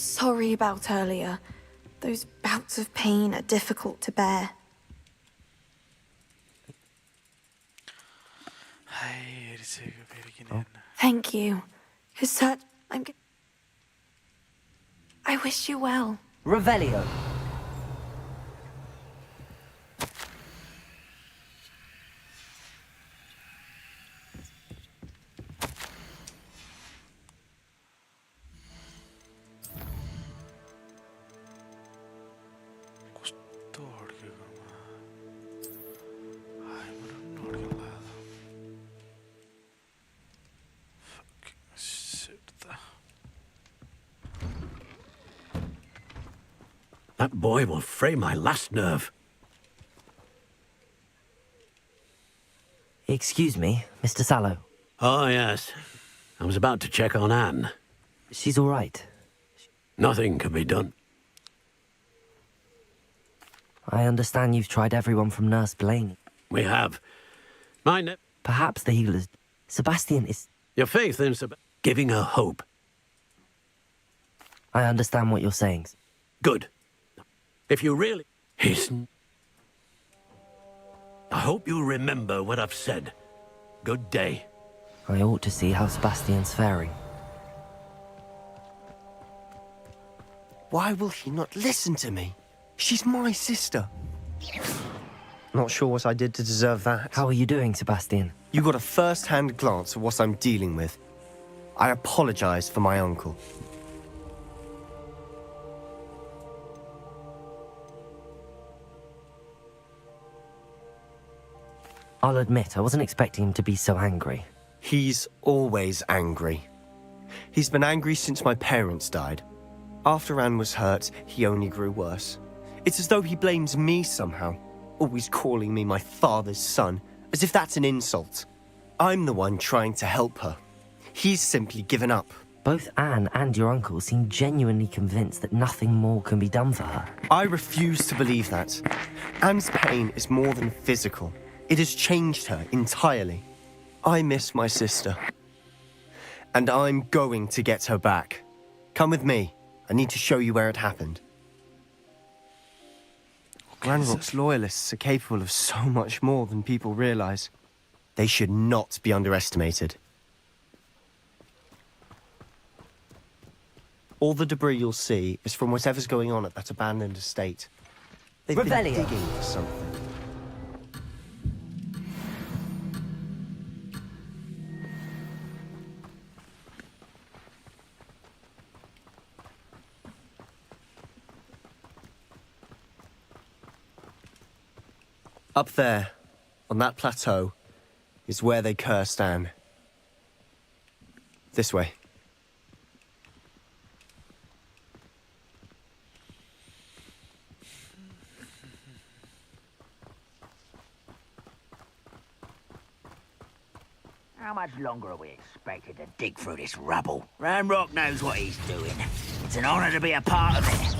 sorry about earlier. Those bouts of pain are difficult to bear. Thank you. I wish you well. Revelio. That boy will fray my last nerve. Excuse me, Mr. Sallow. Oh, yes. I was about to check on Anne. She's all right. Nothing can be done. I understand you've tried everyone from Nurse Blaine. We have. Perhaps the healers... Sebastian is... Your faith in giving her hope. I understand what you're saying. Good. If you really... I hope you remember what I've said. Good day. I ought to see how Sebastian's faring. Why will he not listen to me? She's my sister. Not sure what I did to deserve that. How are you doing, Sebastian? You got a first-hand glance at what I'm dealing with. I apologize for my uncle. I'll admit, I wasn't expecting him to be so angry. He's always angry. He's been angry since my parents died. After Anne was hurt, he only grew worse. It's as though he blames me somehow, always calling me my father's son, as if that's an insult. I'm the one trying to help her. He's simply given up. Both Anne and your uncle seem genuinely convinced that nothing more can be done for her. I refuse to believe that. Anne's pain is more than physical. It has changed her entirely. I miss my sister. And I'm going to get her back. Come with me. I need to show you where it happened. Granrock's loyalists are capable of so much more than people realize. They should not be underestimated. All the debris you'll see is from whatever's going on at that abandoned estate. They've been digging for something. Up there, on that plateau, is where they cursed Anne. This way. How much longer are we expected to dig through this rubble? Ramrock knows what he's doing. It's an honor to be a part of it.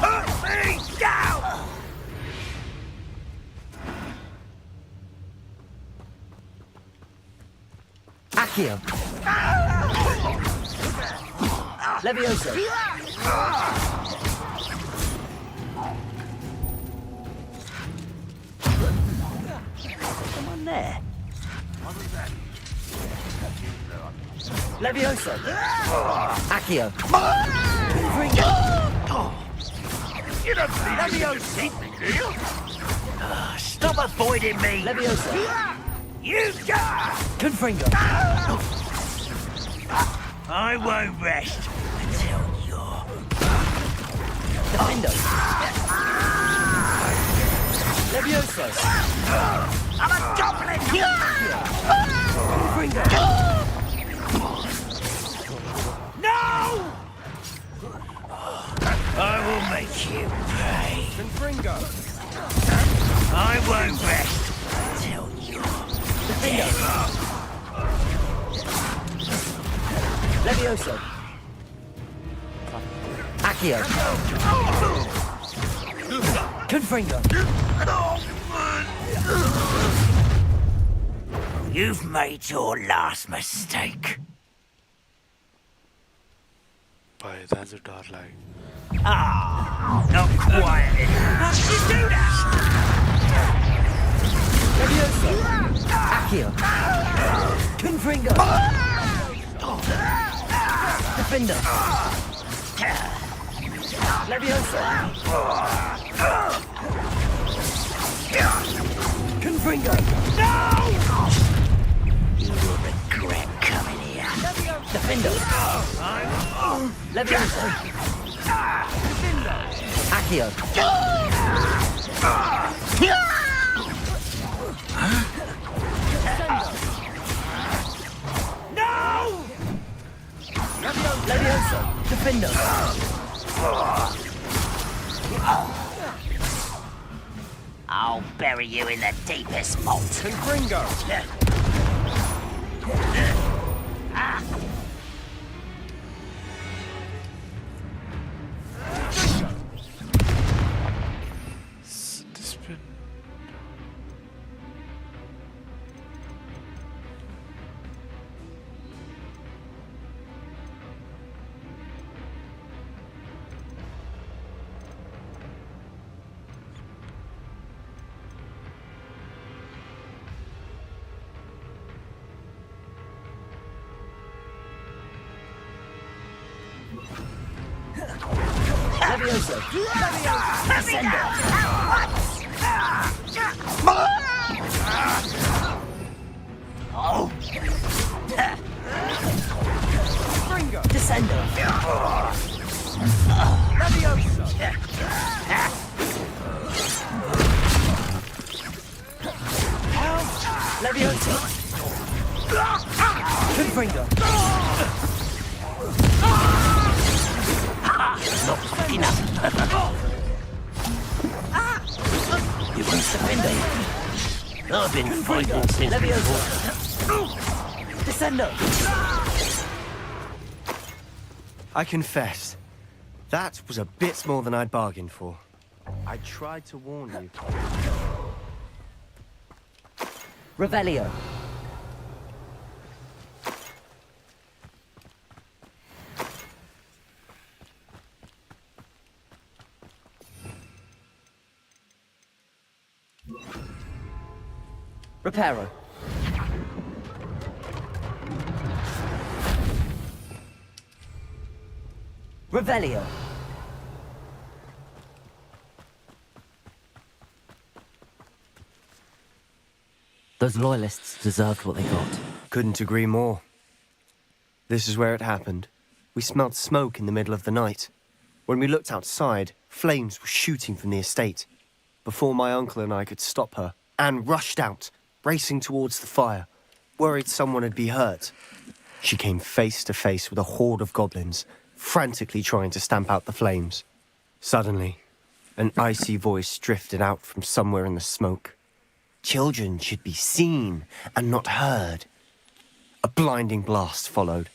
Put me down! Accio! Levioso! Someone there. Levioso! Accio! You don't believe in me, do you? Stop avoiding me! Levioso! You die! Confringo! I won't rest until you're... Defendo! Levioso! I'm a goblin! Confringo! No! I will make you pay. Confringo! I won't rest until you're dead. Levioso! Accio! Confringo! You've made your last mistake. भाई that's a डर लागे Not quiet enough. How did you do that? Accio. Confringo. Defender. Leviosa. Confringo. You'll regret coming here. Defender. Leviosa. Accio. Leviosa. Defender. I'll bury you in the deepest moat. Confringo! Discipline Leviosa. Oh, Descender. Leviosa. Confringo. not quick enough. You won't surrender. I've been fighting since Leviosa. before. Descender. I confess, that was a bit more than I'd bargained for. I tried to warn you. Revelio. Reparo. Revelio. Those loyalists deserved what they got. Couldn't agree more. This is where it happened. We smelled smoke in the middle of the night. When we looked outside, flames were shooting from the estate. Before my uncle and I could stop her, Anne rushed out, racing towards the fire, worried someone had been hurt. She came face to face with a horde of goblins, frantically trying to stamp out the flames. Suddenly, an icy voice drifted out from somewhere in the smoke. Children should be seen and not heard. A blinding blast followed.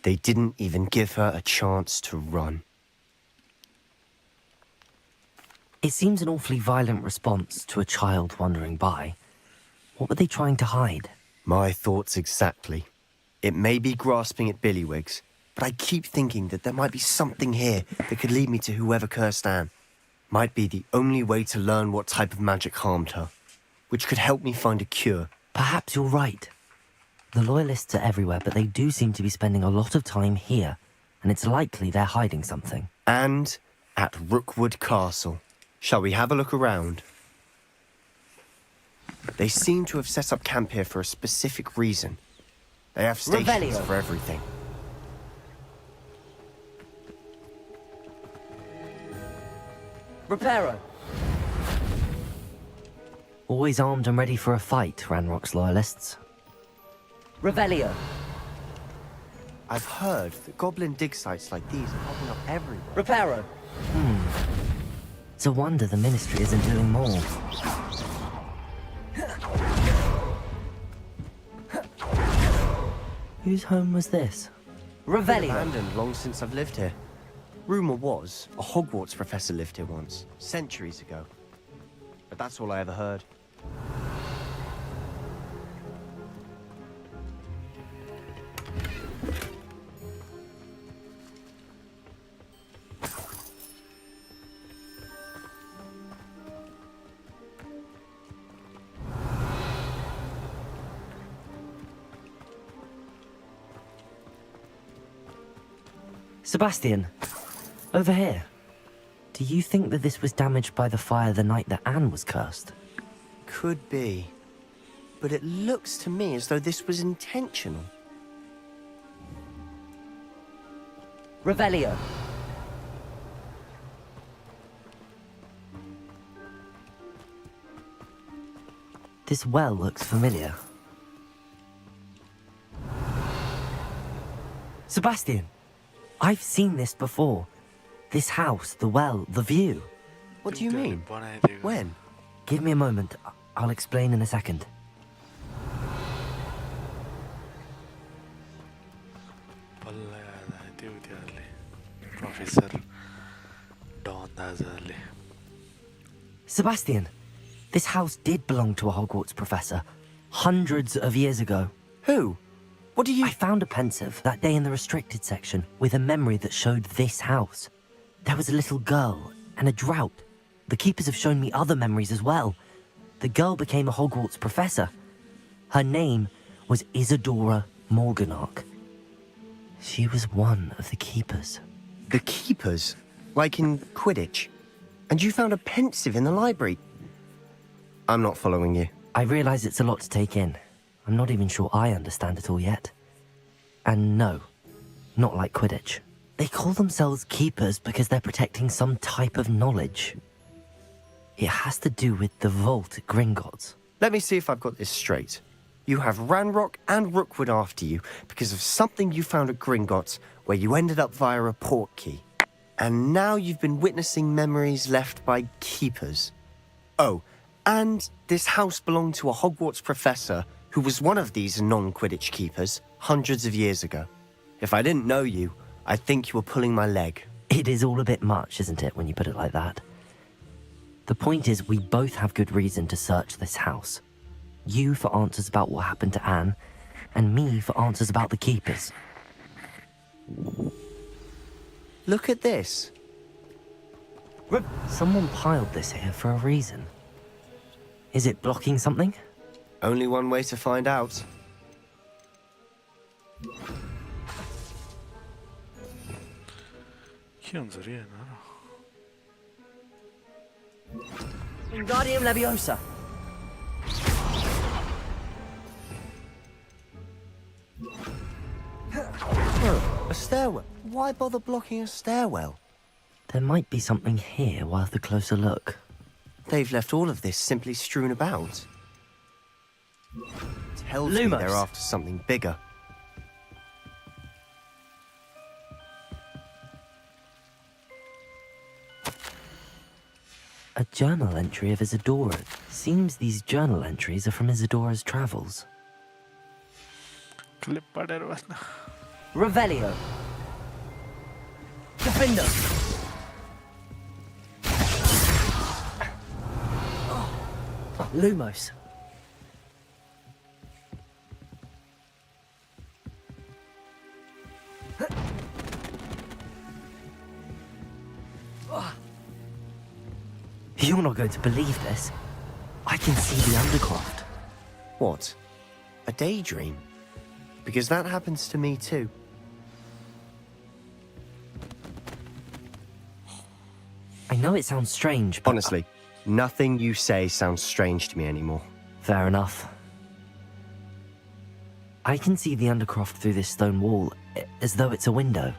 They didn't even give her a chance to run. It seems an awfully violent response to a child wandering by. What were they trying to hide? My thoughts exactly. It may be grasping at Billywigs, but I keep thinking that there might be something here that could lead me to whoever cursed Anne. Might be the only way to learn what type of magic harmed her, which could help me find a cure. Perhaps you're right. The loyalists are everywhere, but they do seem to be spending a lot of time here, and it's likely they're hiding something. And at Rookwood Castle. Shall we have a look around? They seem to have set up camp here for a specific reason. They have stations Revelio. for everything. Reparo. Always armed and ready for a fight, Ranrock's loyalists. Revelio. I've heard that goblin dig sites like these are popping up everywhere. Reparo. It's a wonder the Ministry isn't doing more. Whose home was this? Revelio. Abandoned long since I've lived here. Rumour was a Hogwarts professor lived here once, centuries ago. But that's all I ever heard. Sebastian, over here. Do you think that this was damaged by the fire the night that Anne was cursed? Could be. But it looks to me as though this was intentional. Revelio. This well looks familiar. Sebastian, I've seen this before. This house, the well, the view. What do you mean? When? Give me a moment. I'll explain in a second. Professor Don Azarle. Sebastian, this house did belong to a Hogwarts professor, hundreds of years ago. Who? What do you... I found a pensive that day in the restricted section with a memory that showed this house. There was a little girl and a drought. The keepers have shown me other memories as well. The girl became a Hogwarts professor. Her name was Isadora Morganach. She was one of the keepers. The keepers? Like in Quidditch? And you found a pensive in the library? I'm not following you. I realize it's a lot to take in. I'm not even sure I understand it all yet. And no, not like Quidditch. They call themselves keepers because they're protecting some type of knowledge. It has to do with the vault at Gringotts. Let me see if I've got this straight. You have Ranrock and Rookwood after you because of something you found at Gringotts where you ended up via a port key. And now you've been witnessing memories left by keepers. Oh, and this house belonged to a Hogwarts professor who was one of these non-Quidditch keepers hundreds of years ago. If I didn't know you, I'd think you were pulling my leg. It is all a bit much, isn't it, when you put it like that? The point is, we both have good reason to search this house. You for answers about what happened to Anne, and me for answers about the keepers. Look at this. Someone piled this here for a reason. Is it blocking something? Only one way to find out. Wingardium Leviosa. A stairwell? Why bother blocking a stairwell? There might be something here worth a closer look. They've left all of this simply strewn about. Tells me Lumos. they're after something bigger. A journal entry of Isadora. Seems these journal entries are from Isadora's travels. Revelio. Defender. Lumos. You're not going to believe this. I can see the Undercroft. What? A daydream? Because that happens to me too. I know it sounds strange, but... Honestly, nothing you say sounds strange to me anymore. Fair enough. I can see the Undercroft through this stone wall, as though it's a window.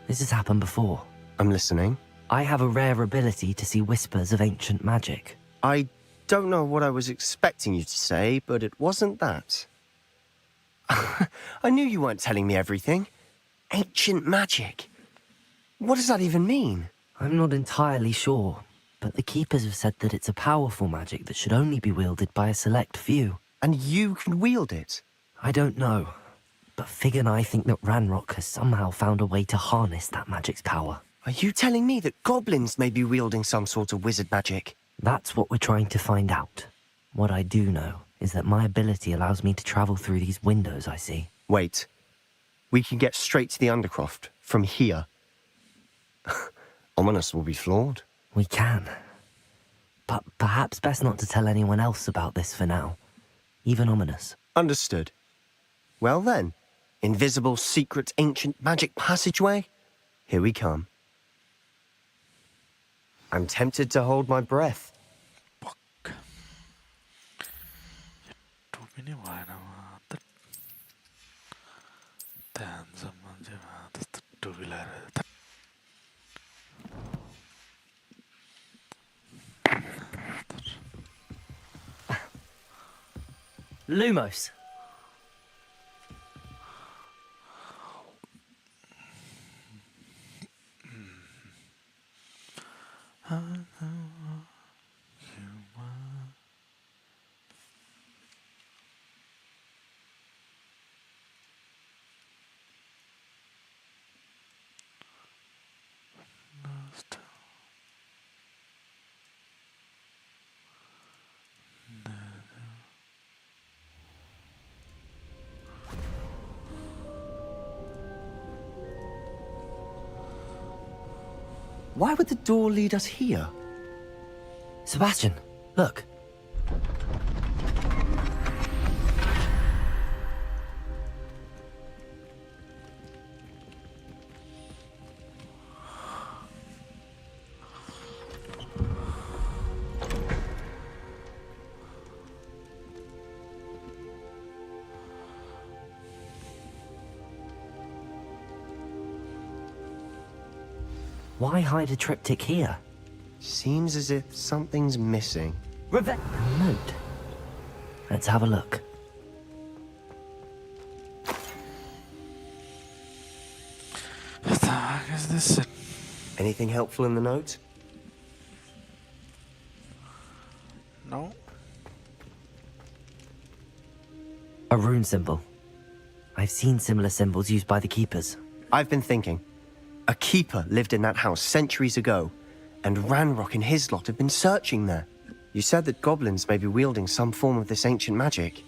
This has happened before. I'm listening. I have a rare ability to see whispers of ancient magic. I don't know what I was expecting you to say, but it wasn't that. I knew you weren't telling me everything. Ancient magic. What does that even mean? I'm not entirely sure, but the Keepers have said that it's a powerful magic that should only be wielded by a select few. And you can wield it? I don't know, but Fig and I think that Ranrock has somehow found a way to harness that magic's power. Are you telling me that goblins may be wielding some sort of wizard magic? That's what we're trying to find out. What I do know is that my ability allows me to travel through these windows I see. Wait. We can get straight to the Undercroft from here. Ominous will be floored. We can. But perhaps best not to tell anyone else about this for now. Even Ominous. Understood. Well then, Invisible, secret, ancient magic passageway? Here we come. I'm tempted to hold my breath. Fuck. Too many wine. Then someone that's the two-wheeler. Lumos. Why would the door lead us here? Sebastian, look. Why hide a triptych here? Seems as if something's missing. A note. Let's have a look. What the heck is this? Anything helpful in the note? No? A rune symbol. I've seen similar symbols used by the keepers. I've been thinking. A keeper lived in that house centuries ago, and Ranrock and his lot have been searching there. You said that goblins may be wielding some form of this ancient magic.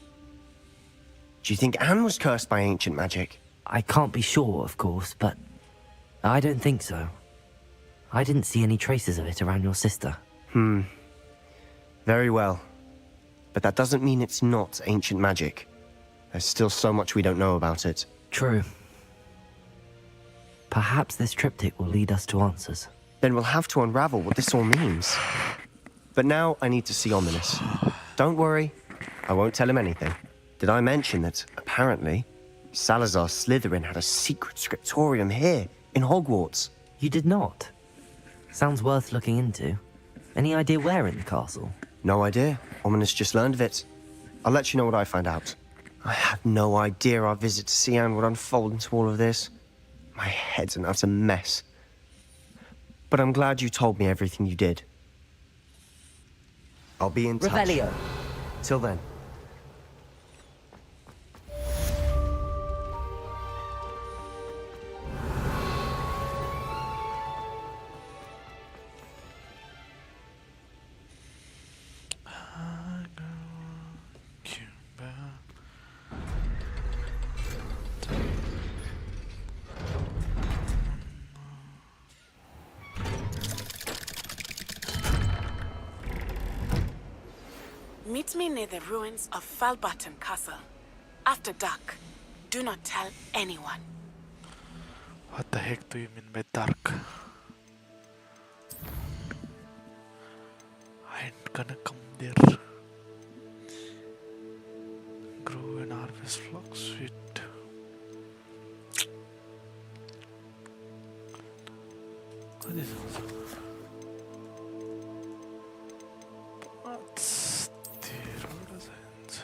Do you think Anne was cursed by ancient magic? I can't be sure, of course, but I don't think so. I didn't see any traces of it around your sister. Very well. But that doesn't mean it's not ancient magic. There's still so much we don't know about it. True. Perhaps this triptych will lead us to answers. Then we'll have to unravel what this all means. But now I need to see Ominous. Don't worry, I won't tell him anything. Did I mention that, apparently, Salazar Slytherin had a secret scriptorium here, in Hogwarts? You did not. Sounds worth looking into. Any idea where in the castle? No idea. Ominous just learned of it. I'll let you know what I find out. I had no idea our visit to Sian would unfold into all of this. My head's an utter mess. But I'm glad you told me everything you did. I'll be in touch. Revelio. Till then. Meet me near the ruins of Falbutton Castle. After dark. Do not tell anyone. What the heck do you mean by dark? I ain't gonna come there. Grow and harvest flocks, sweet. What is this? What's the road signs?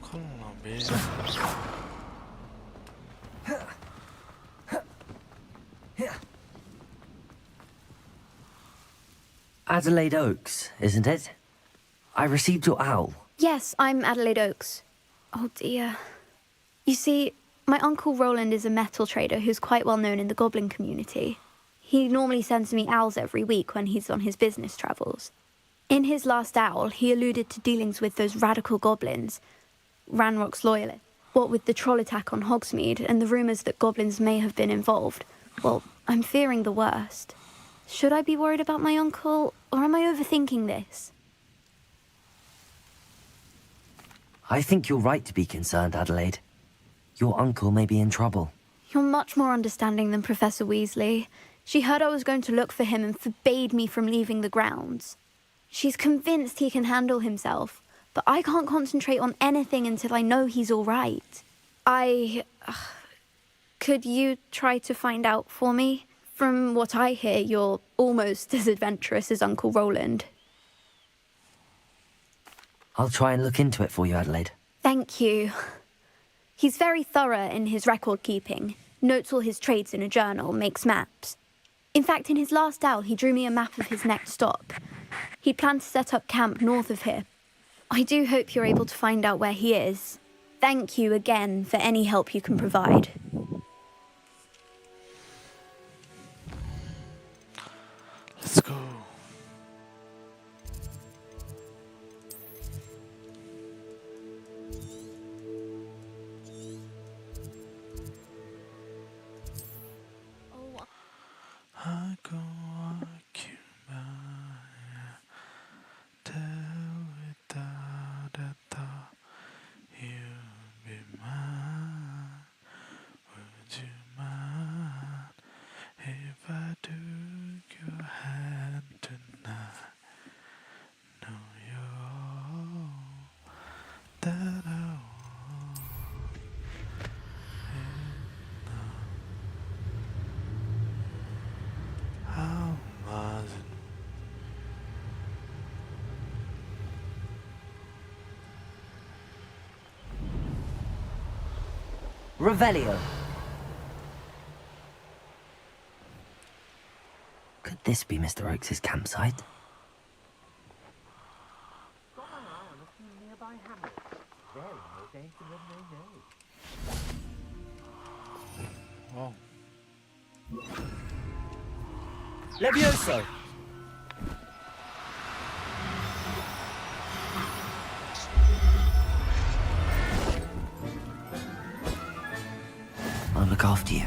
Kolla be. Adelaide Oaks, isn't it? I received your owl. Yes, I'm Adelaide Oaks. Oh dear. You see, my uncle Roland is a metal trader who's quite well known in the goblin community. He normally sends me owls every week when he's on his business travels. In his last owl, he alluded to dealings with those radical goblins, Ranrock's loyalists. What with the troll attack on Hogsmeade and the rumours that goblins may have been involved, well, I'm fearing the worst. Should I be worried about my uncle, or am I overthinking this? I think you're right to be concerned, Adelaide. Your uncle may be in trouble. You're much more understanding than Professor Weasley. She heard I was going to look for him and forbade me from leaving the grounds. She's convinced he can handle himself, but I can't concentrate on anything until I know he's all right. Could you try to find out for me? From what I hear, you're almost as adventurous as Uncle Roland. I'll try and look into it for you, Adelaide. Thank you. He's very thorough in his record keeping, notes all his trades in a journal, makes maps. In fact, in his last owl, he drew me a map of his next stop. He planned to set up camp north of here. I do hope you're able to find out where he is. Thank you again for any help you can provide. Let's go. I go walking by, tell without a thought, you'll be mine. Would you mind if I took your hand tonight? Know you're all that I want. How was it? Revelio. Could this be Mr. Oakes' campsite? Wow. Levioso! I'll look after you.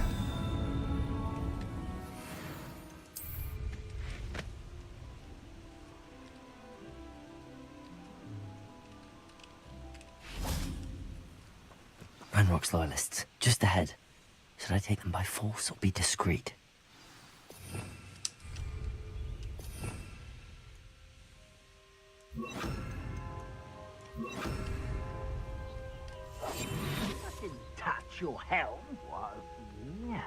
Ranrock's loyalists, just ahead. Should I take them by force or be discreet? I didn't touch your helm. Why, yeah.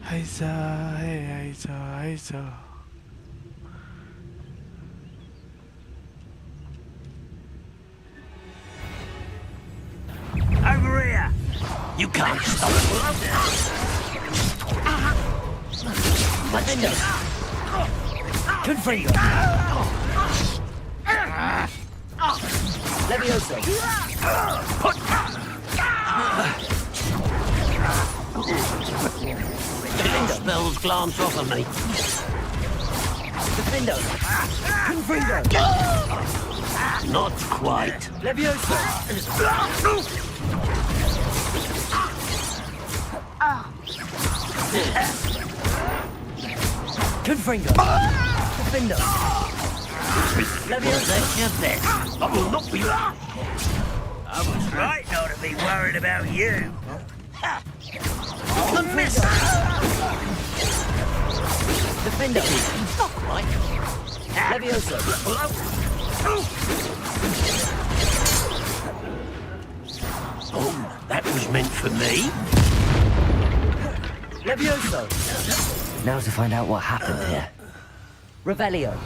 Aiza, hey, Aiza, Aiza. Over here! You can't stop it. Linda! Confringo! Levioso! Spells glance off of me. Defendo! Confringo! Not quite. Levioso! Confringo! Defendo! Levioso! That's your best. I will not be. I was right not to be worried about you. Confringo! Defendo! Not quite. Levioso! Oh, that was meant for me. Levioso! Now to find out what happened here. Revelio.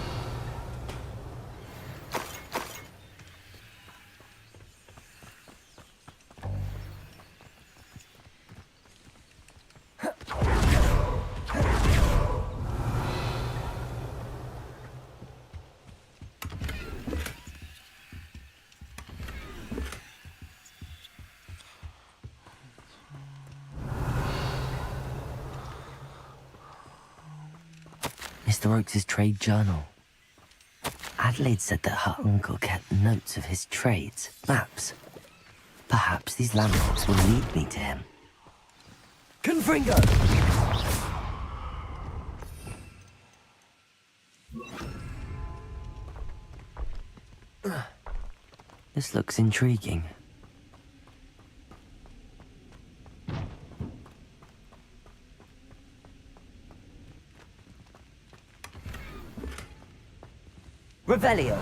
Mr. Oakes' trade journal. Adelaide said that her uncle kept notes of his trades, maps. Perhaps these landmarks will lead me to him. Confringo! This looks intriguing. Revelio!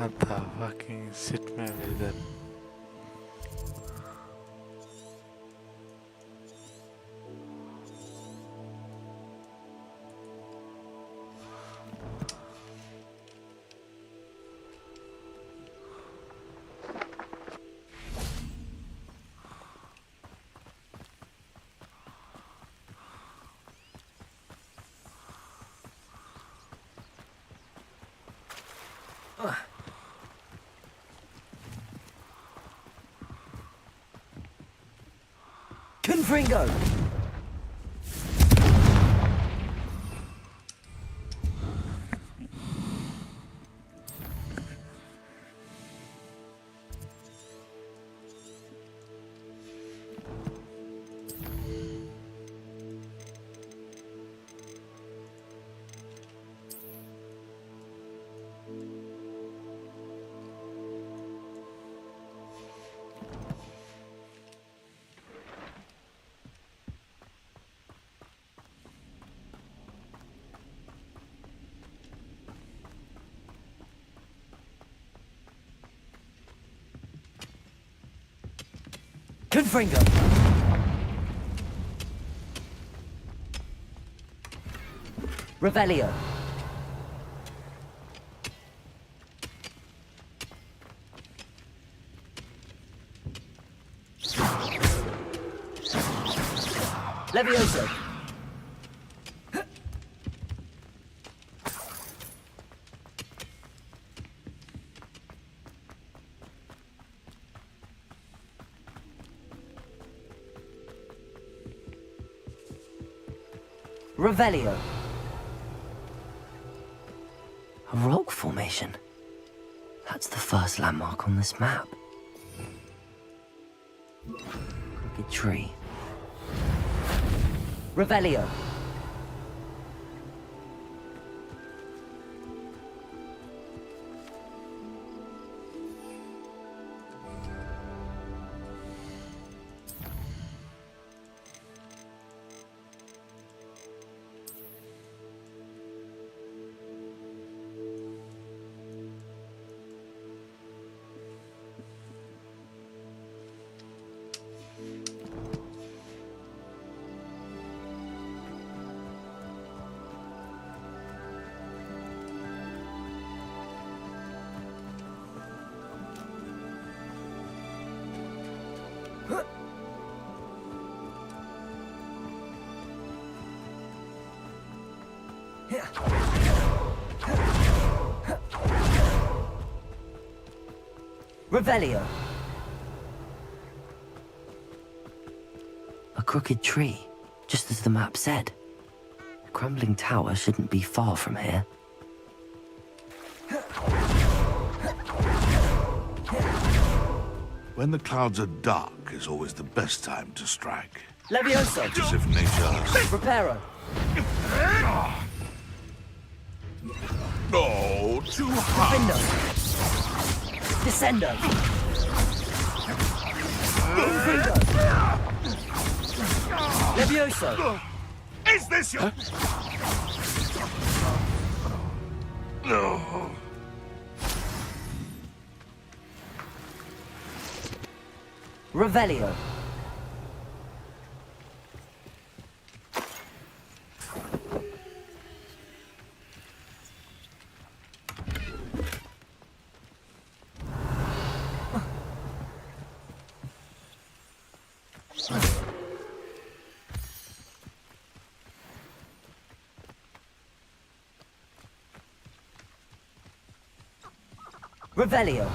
What the fucking shit में इधर Confringo! Confringo! Revelio! Levioso! Revelio. A rock formation. That's the first landmark on this map. Crooked tree. Revelio. Revelio. A crooked tree, just as the map said. The crumbling tower shouldn't be far from here. When the clouds are dark is always the best time to strike. Levioso. It's as if nature has... Reparo. Oh, too hard. Findo. Descendo. Confringo. Levioso. Is this your... No. Revelio. Revelio.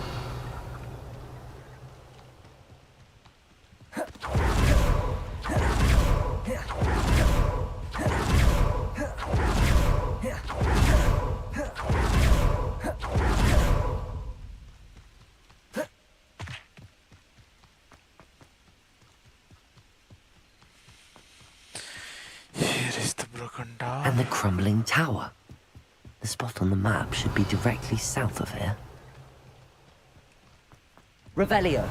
Here is the broken door. And the crumbling tower. The spot on the map should be directly south of here. Revelio.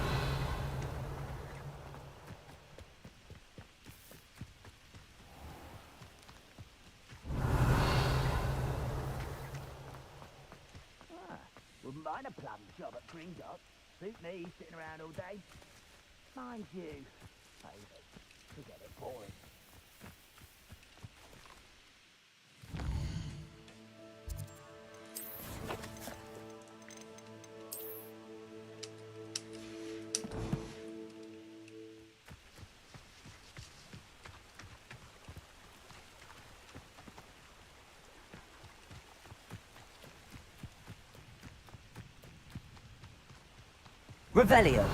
Wouldn't mind a plum job at Green Dot. Suit me, sitting around all day. Mind you, favours. Forget it, boring. Revelio.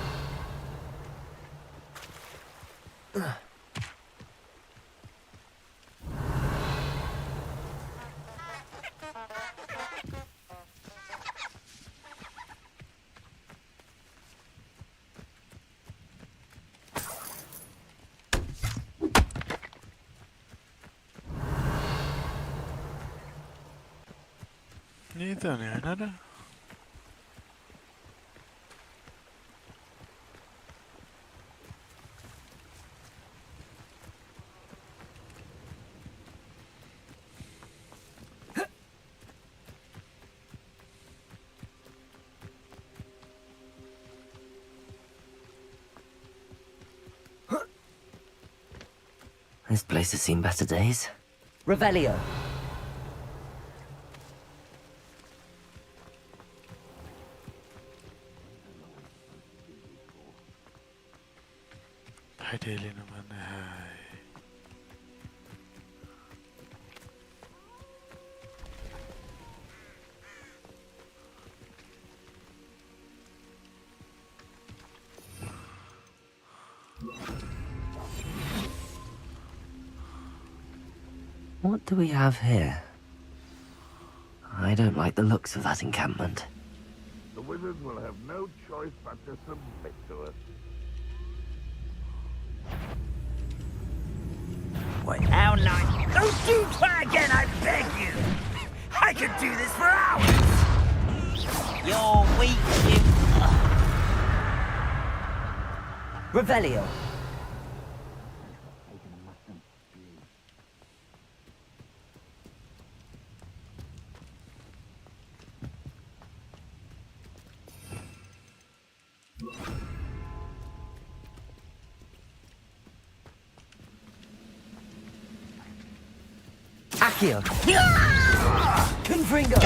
Niitä on ihan nähdä. This place has seen better days. Revelio. Ideally naman ay. What do we have here? I don't like the looks of that encampment. The wizard will have no choice but to submit to us. Wait, how nice. Don't you try again, I beg you! I could do this for hours! You're weak, you... Revelio. Accio. Confringo.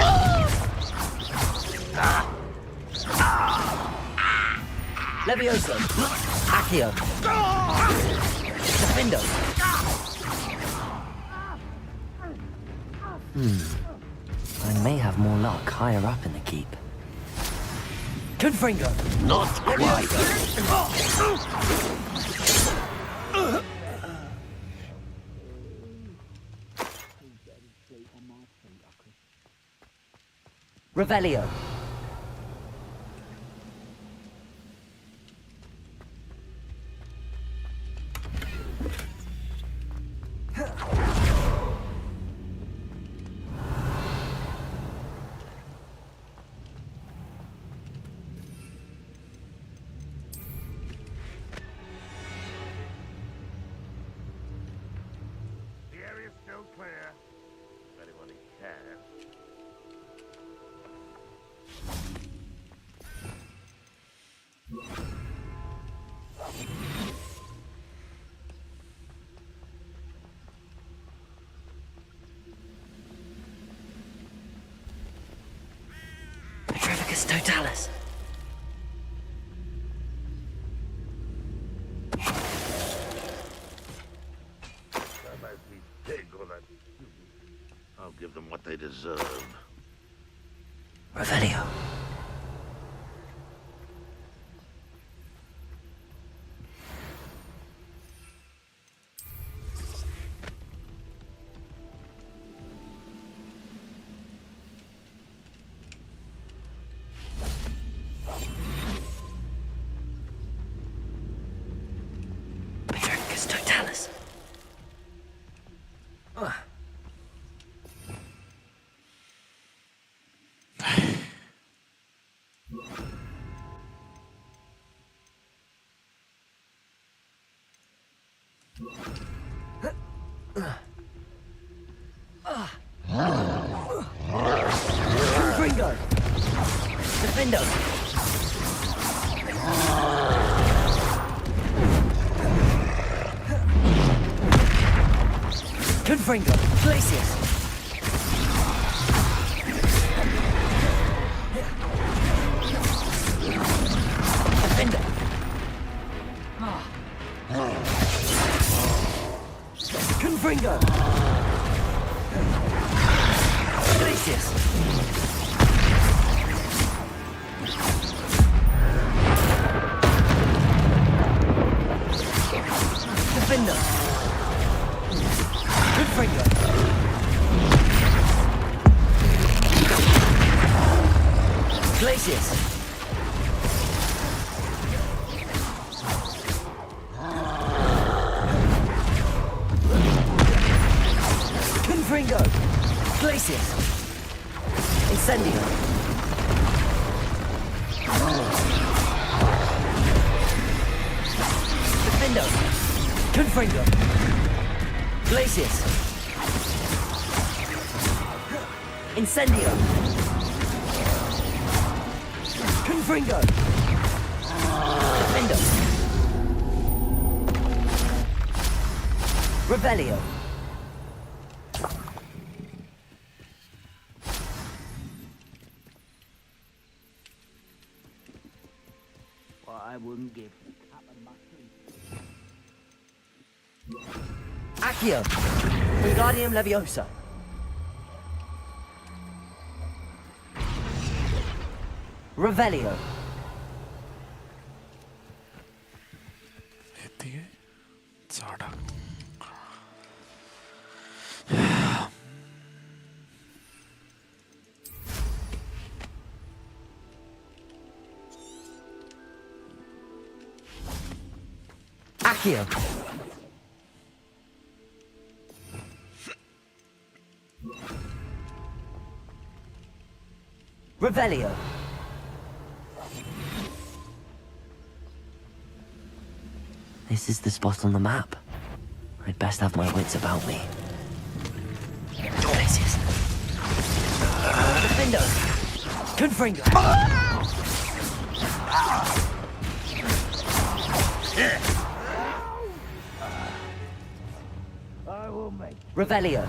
Levioso. Accio. Defendo. I may have more luck higher up in the keep. Confringo. Not quite. Revelio. The area's still clear. If anyone can. Totalis. I'll give them what they deserve. Revelio. Petricus Totalis. Gringo! Defendo! Confringo! Glacius! Defender! Confringo! Glacius! Defender! Confringo! Glacius! Confringo! Glacius! Incendio! Defendo! Confringo! Glacius! Incendio! Confringo! Defendo! Revelio! What I wouldn't give for a cup of mustard. Accio! Wingardium Leviosa! Revelio! यति चढा Accio! Revelio! This is the spot on the map. I'd best have my wits about me. Places. Defendo! Confringo! I will make. Revelio!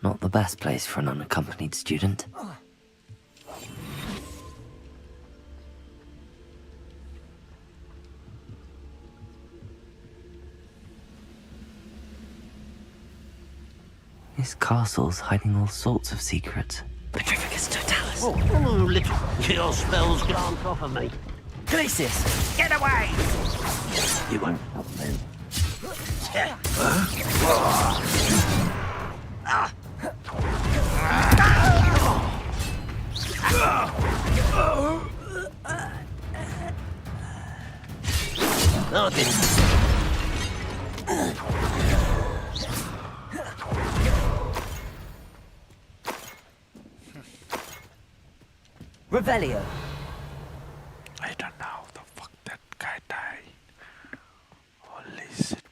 Not the best place for an unaccompanied student. This castle's hiding all sorts of secrets. Petrificus Totalis! Oh, little kill spells glance off of me. Glacius! Get away! You won't help me. No, I didn't. Revelio! I don't know how the fuck that guy died. Holy shit.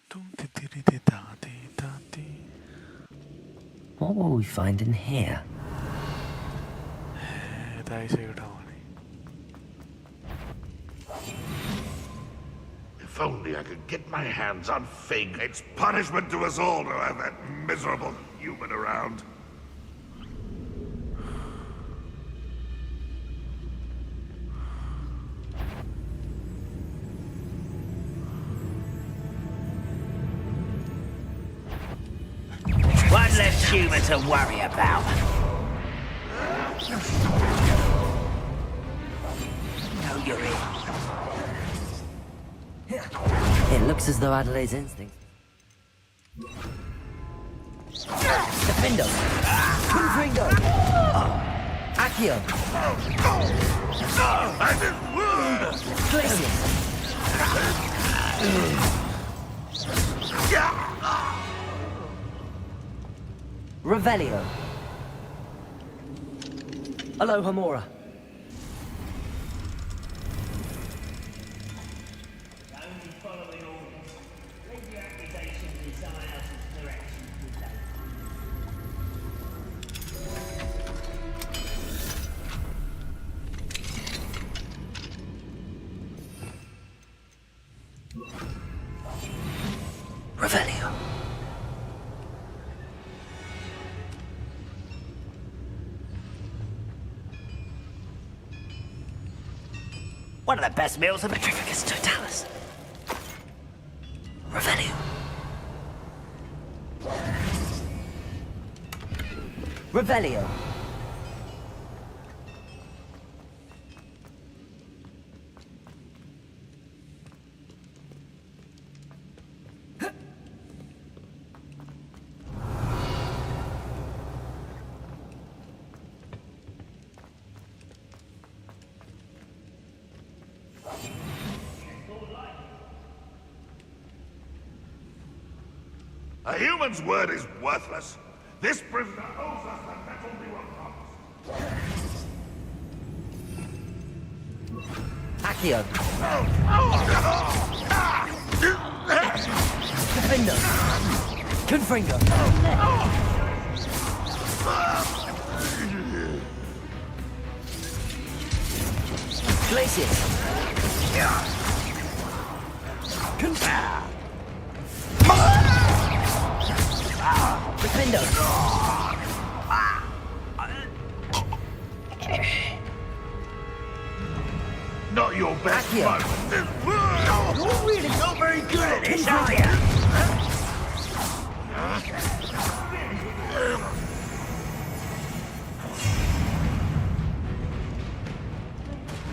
Dum di di di di da di da di. What will we find in here? Dai segera wani. If only I could get my hands on Fig. It's punishment to us all to have that miserable human around. One less human to worry about. Know you're in. It looks as though Adelaide's instinct. Defendo! Confringo! Accio! Glacius! Revelio! Aloha Mora! Revelio. One of the best meals of the Petrificus totalis. Revelio. Revelio. A human's word is worthless. This prisoner owes us the metal we were promised. Accio. Defendo. Confringo. Glacius. Defendo. Not your best Accio. moment. You're really not very good at this, are you?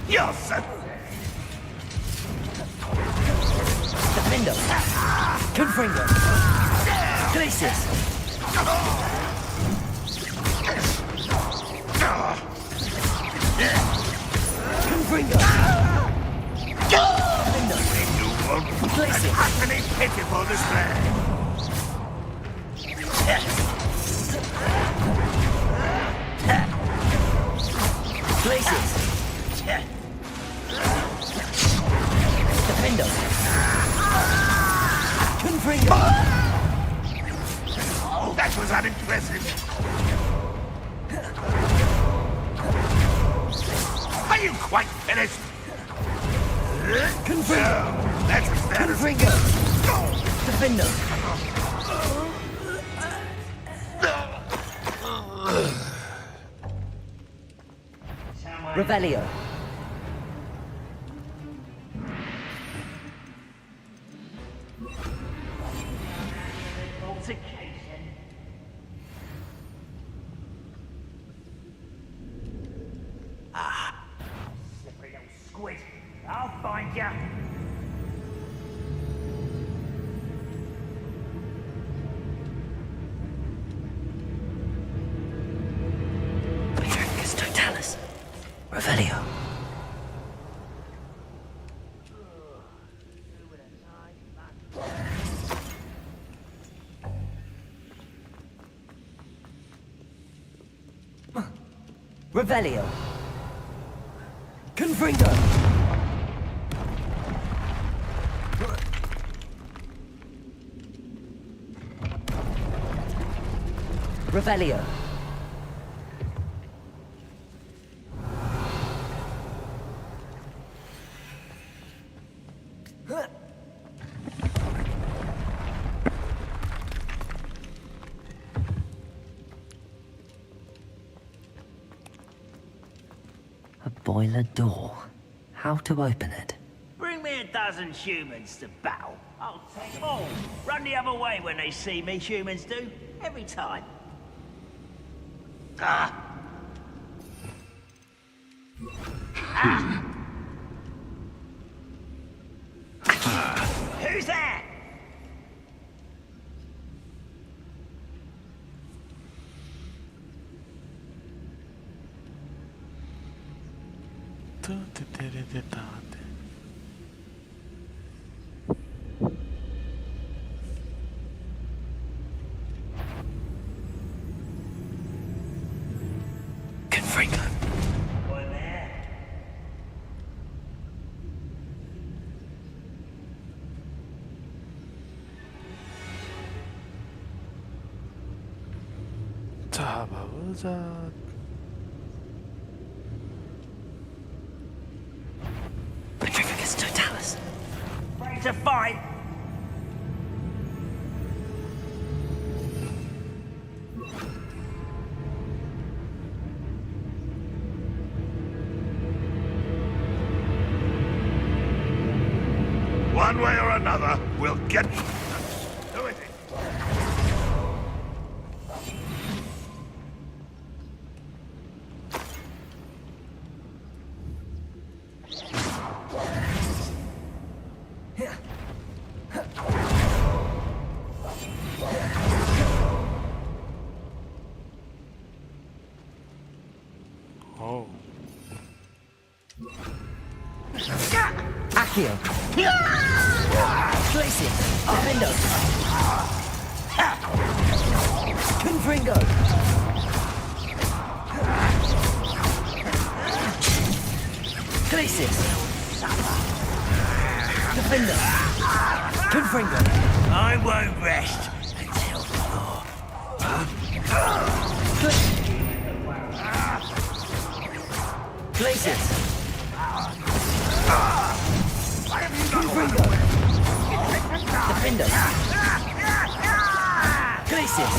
Yes, and Defendo. Confringo. Glacius. Confringo. Defendo. Glacius. agony pitiful display. Glacius. Defendo. Confringo. Oh, that was unimpressive. Are you quite finished? Confringo. That's a status. Confringo. Defendo. Revelio. Slippery little squid. I'll find ya. Petrificus totalis. Revelio. Revelio. Confringo. Revelio. A boiler door. How to open it? Bring me a dozen humans to battle. I'll take them all. Run the other way when they see me, humans do. Every time. Ah! Ah! Who's that? Confringo. Boy there. 잡아보자. Petrificus totalis. Ready to fight? One way or another, we'll get... Do it. Oh. Accio. Glacius. Arvindo. Confringo. Glacius. Defender. Confringo. I won't rest until Thor. Glacius. Confringo. Defender. Glacius.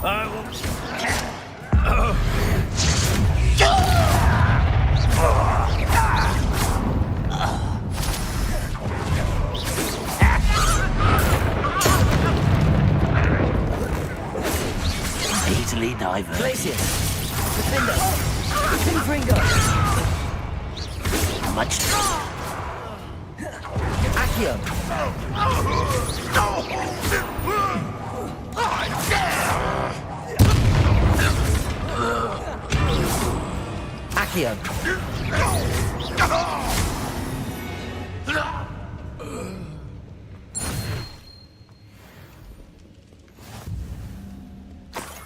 I will... Easily diverted. Glacius. Defender. Confringo. Much. Accio. Accio.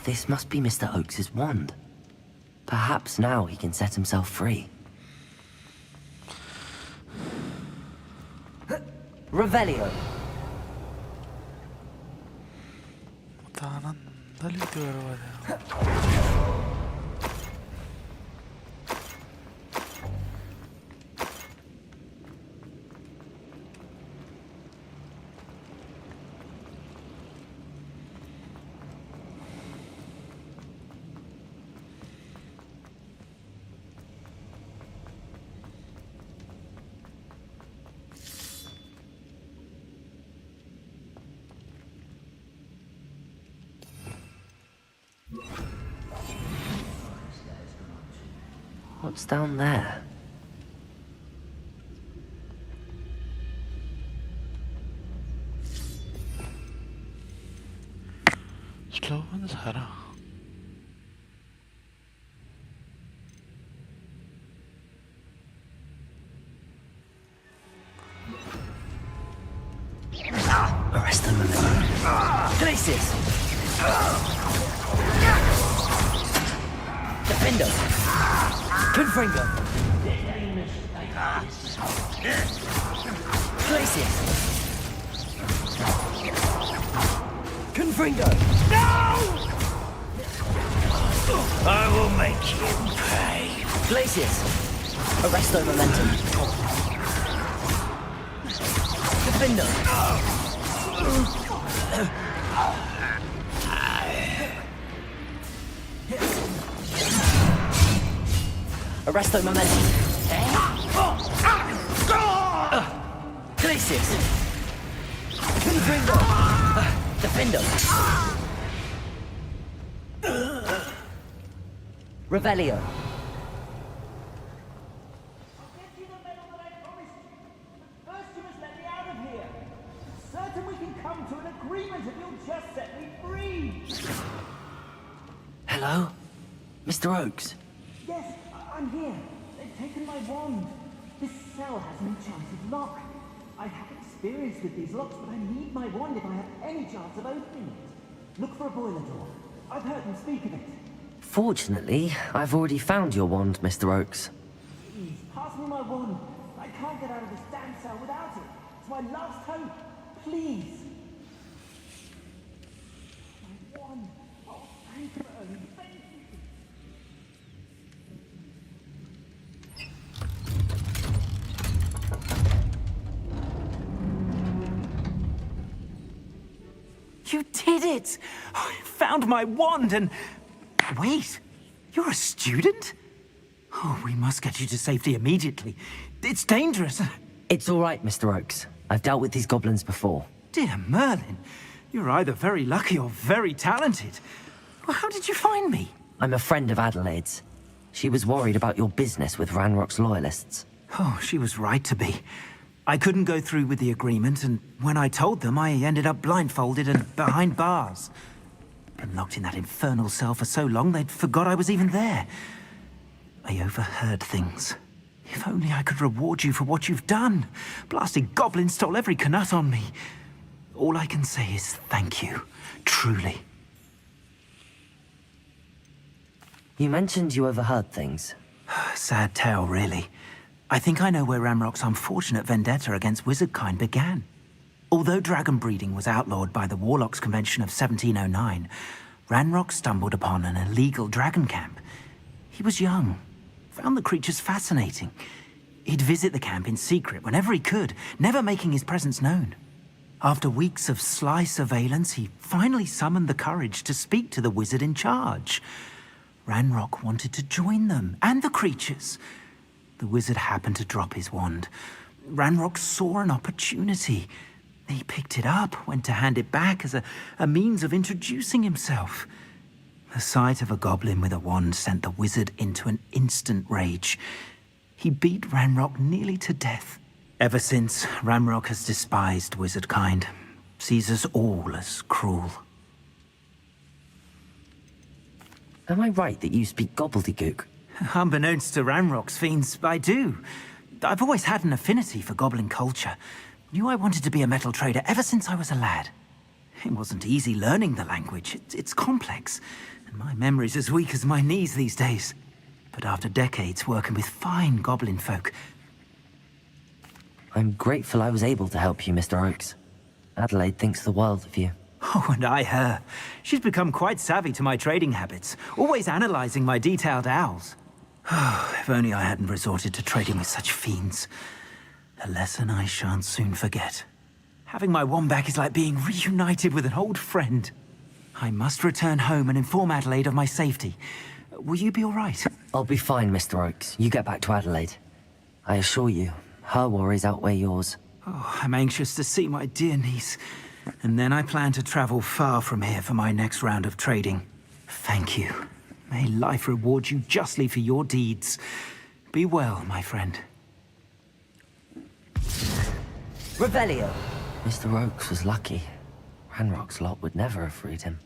This must be Mr. Oakes's wand. Perhaps now he can set himself free. Revelio. ತಾನಂದಲಿದ್ದು ಬರುವುದ What's down there? 슬로우는 살아. Arrest them, Glacius! Defender! Confringo! Glacius! Confringo! make you pay. Glacius! Arresto momentum. Defender! Arresto momentum. Glacius! Confringo! Defender! Revelio! First, you must let me out of here. It's certain we can come to an agreement if you'll just set me free. Hello? Mr. Oakes? Yes, I'm here. They've taken my wand. This cell has an enchanted lock. I have experience with these locks, but I need my wand if I have any chance of opening it. Look for a boiler door. I've heard them speak of it. Fortunately, I've already found your wand, Mr. Oakes. Please, pass me my wand. I can't get out of this damn cell without it. It's my last hope. Please. My wand. Oh, thank you, Ernie. Thank you. You did it! I found my wand and... Wait, you're a student? Oh, we must get you to safety immediately. It's dangerous. It's all right, Mr. Oakes. I've dealt with these goblins before. Dear Merlin, you're either very lucky or very talented. Well, how did you find me? I'm a friend of Adelaide's. She was worried about your business with Ranrock's loyalists. Oh, she was right to be. I couldn't go through with the agreement, and when I told them, I ended up blindfolded and behind bars. Been locked in that infernal cell for so long, they'd forgot I was even there. I overheard things. If only I could reward you for what you've done. Blasted goblin stole every canut on me. All I can say is thank you, truly. You mentioned you overheard things. Sad tale, really. I think I know where Ranrock's unfortunate vendetta against wizardkind began. Although dragon breeding was outlawed by the Warlocks Convention of 1709, Ranrock stumbled upon an illegal dragon camp. He was young, found the creatures fascinating. He'd visit the camp in secret whenever he could, never making his presence known. After weeks of sly surveillance, he finally summoned the courage to speak to the wizard in charge. Ranrock wanted to join them, and the creatures. The wizard happened to drop his wand. Ranrock saw an opportunity. He picked it up, went to hand it back as a means of introducing himself. The sight of a goblin with a wand sent the wizard into an instant rage. He beat Ranrock nearly to death. Ever since, Ranrock has despised wizardkind, sees us all as cruel. Am I right that you speak gobbledygook? Unbeknownst to Ranrock's fiends, I do. I've always had an affinity for goblin culture. Knew I wanted to be a metal trader ever since I was a lad. It wasn't easy learning the language. It's complex, and my memory's as weak as my knees these days. But after decades working with fine goblin folk... I'm grateful I was able to help you, Mr. Oakes. Adelaide thinks the world of you. Oh, and I her. She's become quite savvy to my trading habits, always analyzing my detailed owls. If only I hadn't resorted to trading with such fiends. A lesson I shan't soon forget. Having my wand back is like being reunited with an old friend. I must return home and inform Adelaide of my safety. Will you be all right? I'll be fine, Mr. Oakes. You get back to Adelaide. I assure you, her worries outweigh yours. Oh, I'm anxious to see my dear niece. And then I plan to travel far from here for my next round of trading. Thank you. May life reward you justly for your deeds. Be well, my friend. Revelio! Mr. Oakes was lucky. Ranrock's lot would never have freed him.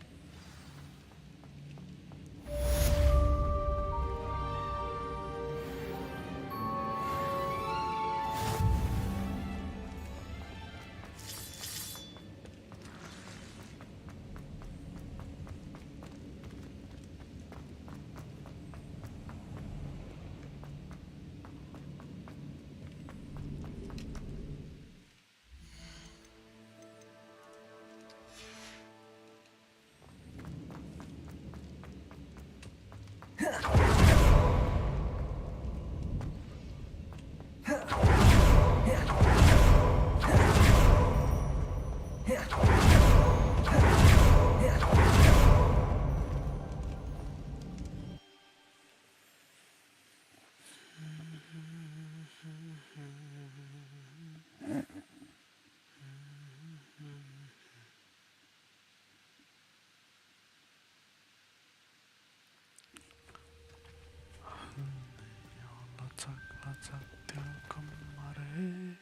라짝라짝 뛰어간 말에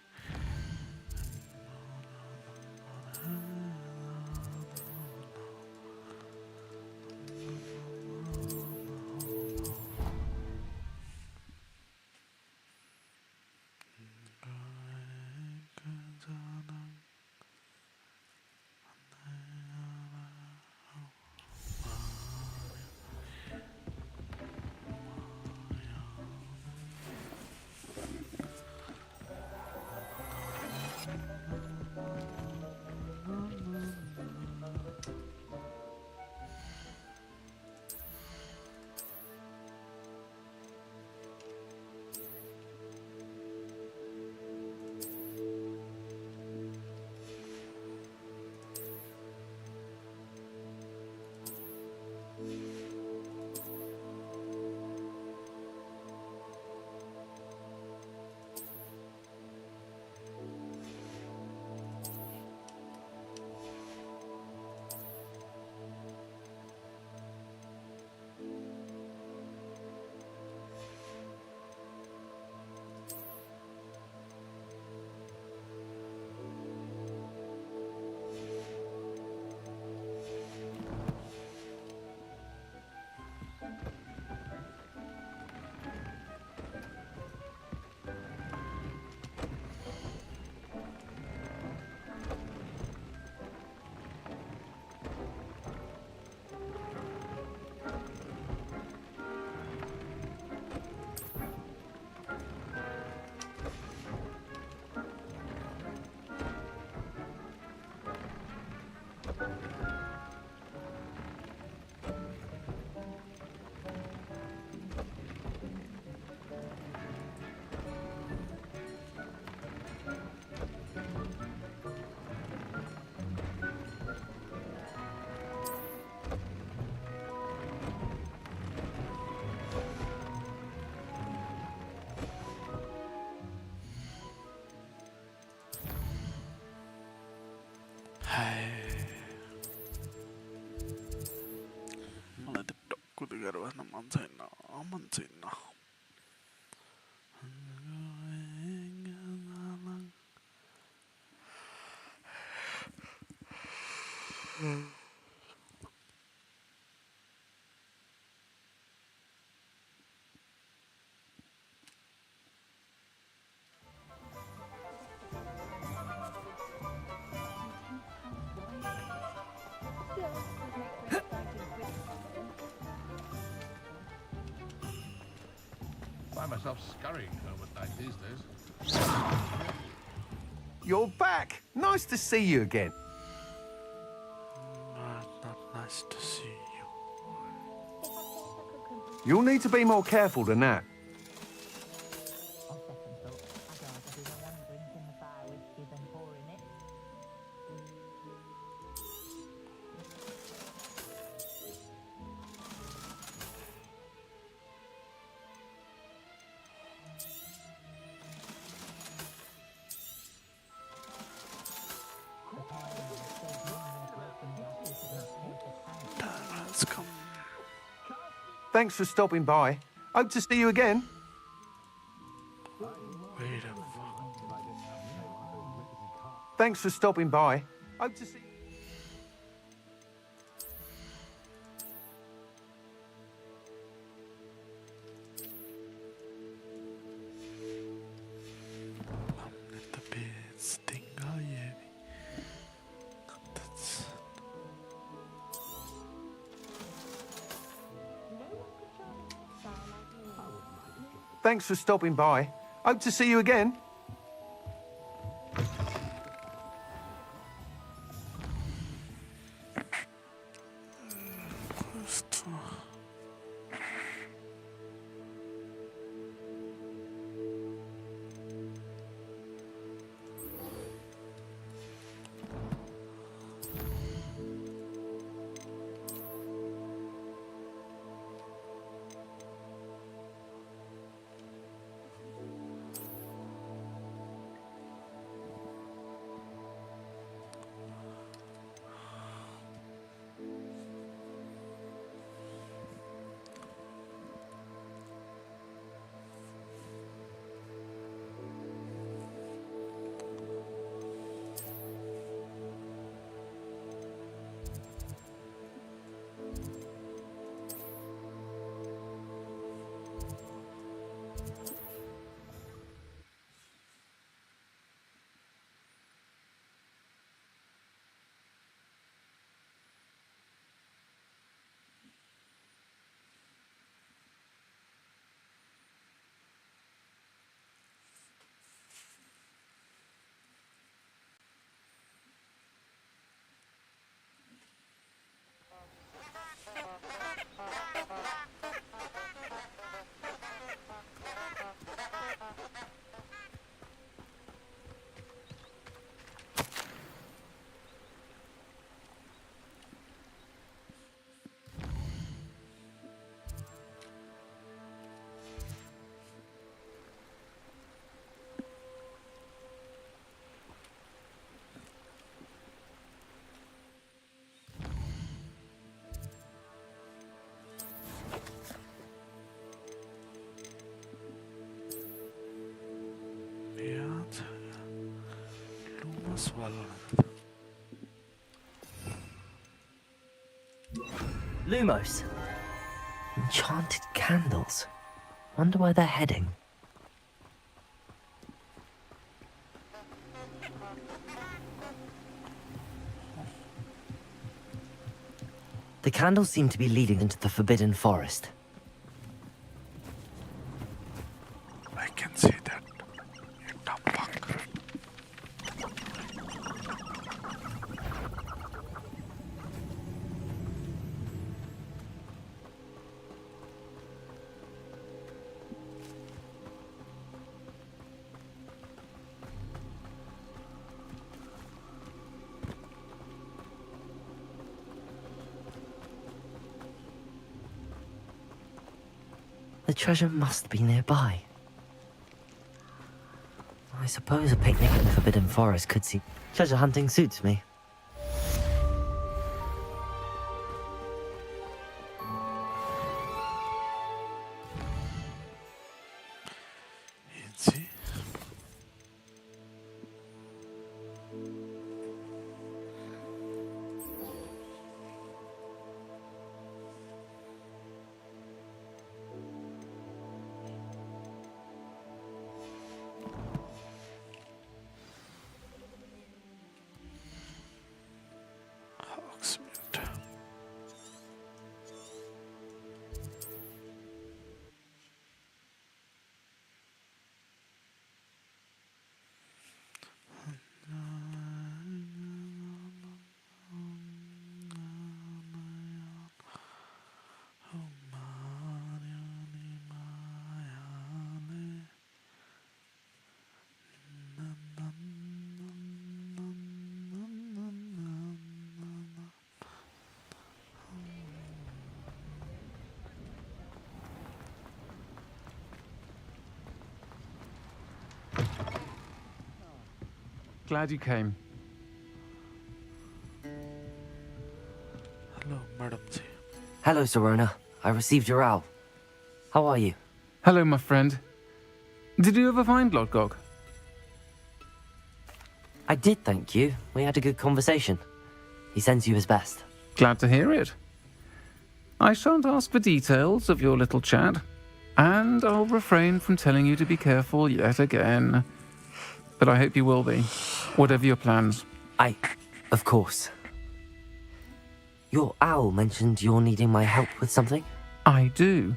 मलाई त टक्कुद गरेर बस्न मन छैन Find myself scurrying home at night these days. You're back! Nice to see you again. Not nice to see you. You'll need to be more careful than that. Time has come. Thanks for stopping by. Hope to see you again. Wait a fuck. Thanks for stopping by. Hope to see you. Lite stinga jevi. That's Thanks for stopping by. Hope to see you again. questo. miért? Lumos valót. Lumos. Enchanted candles. Wonder where they're heading. The candles seem to be leading into the Forbidden Forest. I can see that. What the fuck? The treasure must be nearby. I suppose a picnic in the Forbidden Forest could see... Treasure hunting suits me. Easy. Hogsmeade. Glad you came. Hello, Madam Ji. Hello, Serona. I received your owl. How are you? Hello, my friend. Did you ever find Lodgok? I did, thank you. We had a good conversation. He sends you his best. Glad to hear it. I shan't ask for details of your little chat, and I'll refrain from telling you to be careful yet again. But I hope you will be, whatever your plans. Of course. Your owl mentioned you're needing my help with something? I do.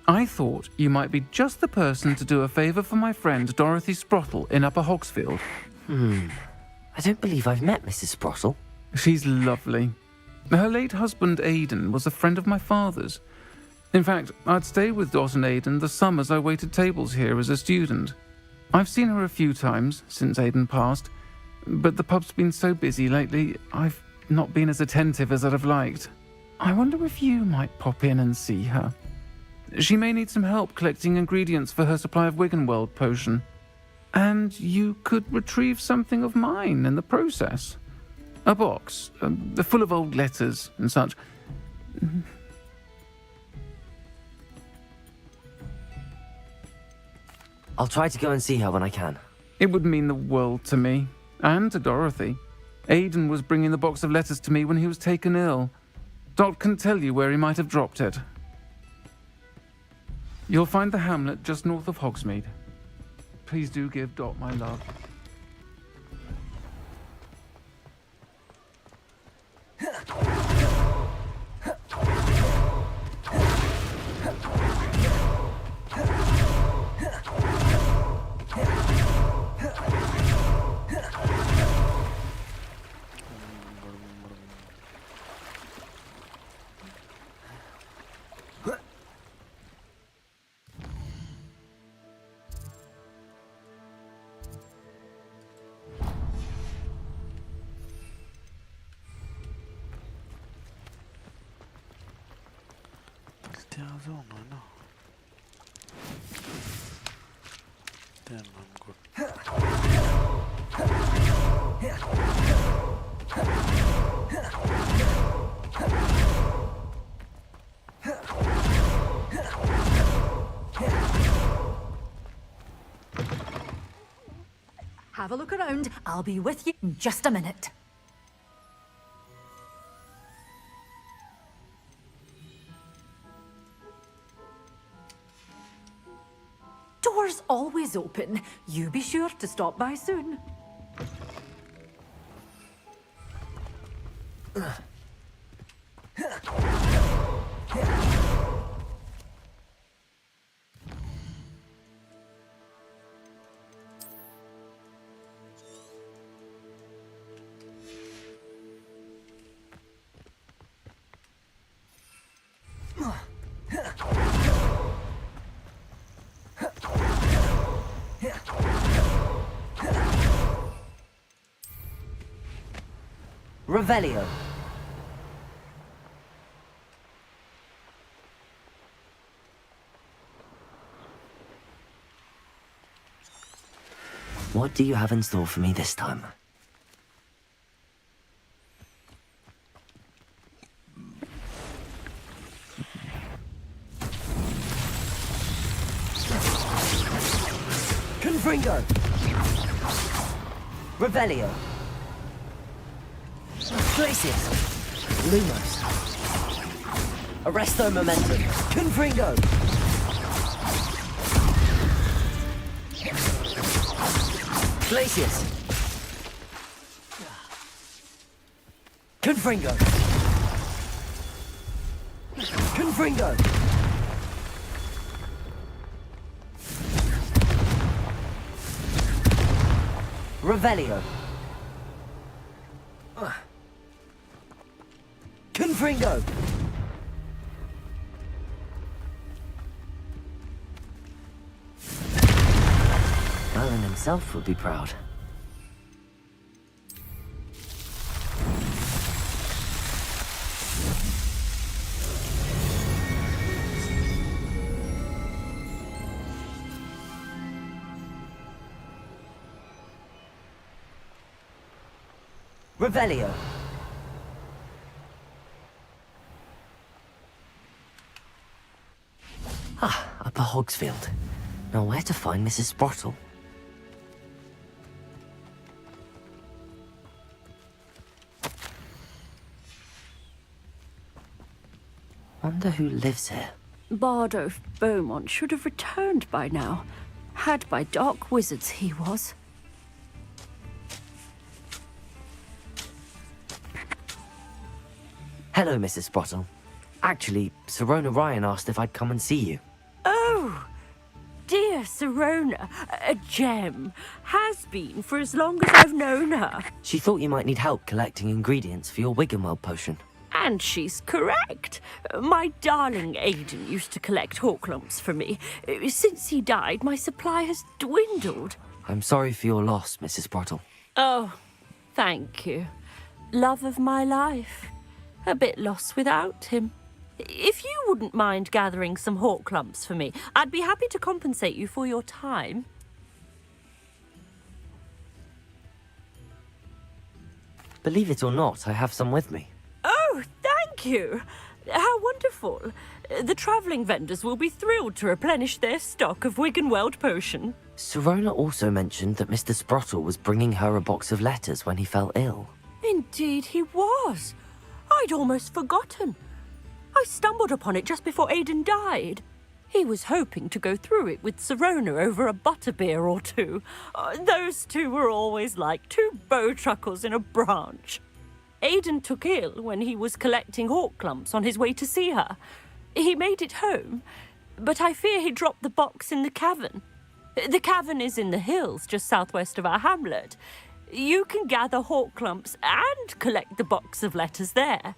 I thought you might be just the person to do a favour for my friend Dorothy Sprottle in Upper Hogsfield. I don't believe I've met Mrs. Sprottle. She's lovely. Her late husband Aidan was a friend of my father's. In fact, I'd stay with Dot and Aidan the summers I waited tables here as a student. I've seen her a few times since Aidan passed, but the pub's been so busy lately, I've not been as attentive as I'd have liked. I wonder if you might pop in and see her. She may need some help collecting ingredients for her supply of Wiggenweld potion. And you could retrieve something of mine in the process. A box, full of old letters and such. I'll try to go and see her when I can. It would mean the world to me, and to Dorothy. Aidan was bringing the box of letters to me when he was taken ill. Dot can tell you where he might have dropped it. You'll find the hamlet just north of Hogsmeade. Please do give Dot my love. There's no, no. Then I'm good. Have a look around. I'll be with you in just a minute. Door's always open. You be sure to stop by soon. Revelio. What do you have in store for me this time? Confringo! Revelio! Glacius! Lumos! Arresto Momentum! Confringo! Glacius! Confringo! Confringo! Revelio! Confringo! Merlin himself would be proud. Revelio! Upper Hogsfield. Now where to find Mrs. Sprottle? Wonder who lives here. Bardolph Beaumont should have returned by now. Had by dark wizards he was. Hello, Mrs. Sprottle. Actually, Sirona Ryan asked if I'd come and see you. Oh, dear Sirona, a gem. Has been for as long as I've known her. She thought you might need help collecting ingredients for your Wiggenweld potion. And she's correct. My darling Aidan used to collect hawklumps for me. Since he died, my supply has dwindled. I'm sorry for your loss, Mrs. Sprottle. Oh, thank you. Love of my life. A bit lost without him. If you wouldn't mind gathering some hawklumps for me, I'd be happy to compensate you for your time. Believe it or not, I have some with me. Oh, thank you. How wonderful. The travelling vendors will be thrilled to replenish their stock of Wiggenweld potion. Sirona also mentioned that Mr. Sprottle was bringing her a box of letters when he fell ill. Indeed he was. I'd almost forgotten. I stumbled upon it just before Aidan died. He was hoping to go through it with Sirona over a butterbeer or two. Those two were always like two bowtruckles in a branch. Aidan took ill when he was collecting hawklumps on his way to see her. He made it home, but I fear he dropped the box in the cavern. The cavern is in the hills just southwest of our hamlet. You can gather hawklumps and collect the box of letters there.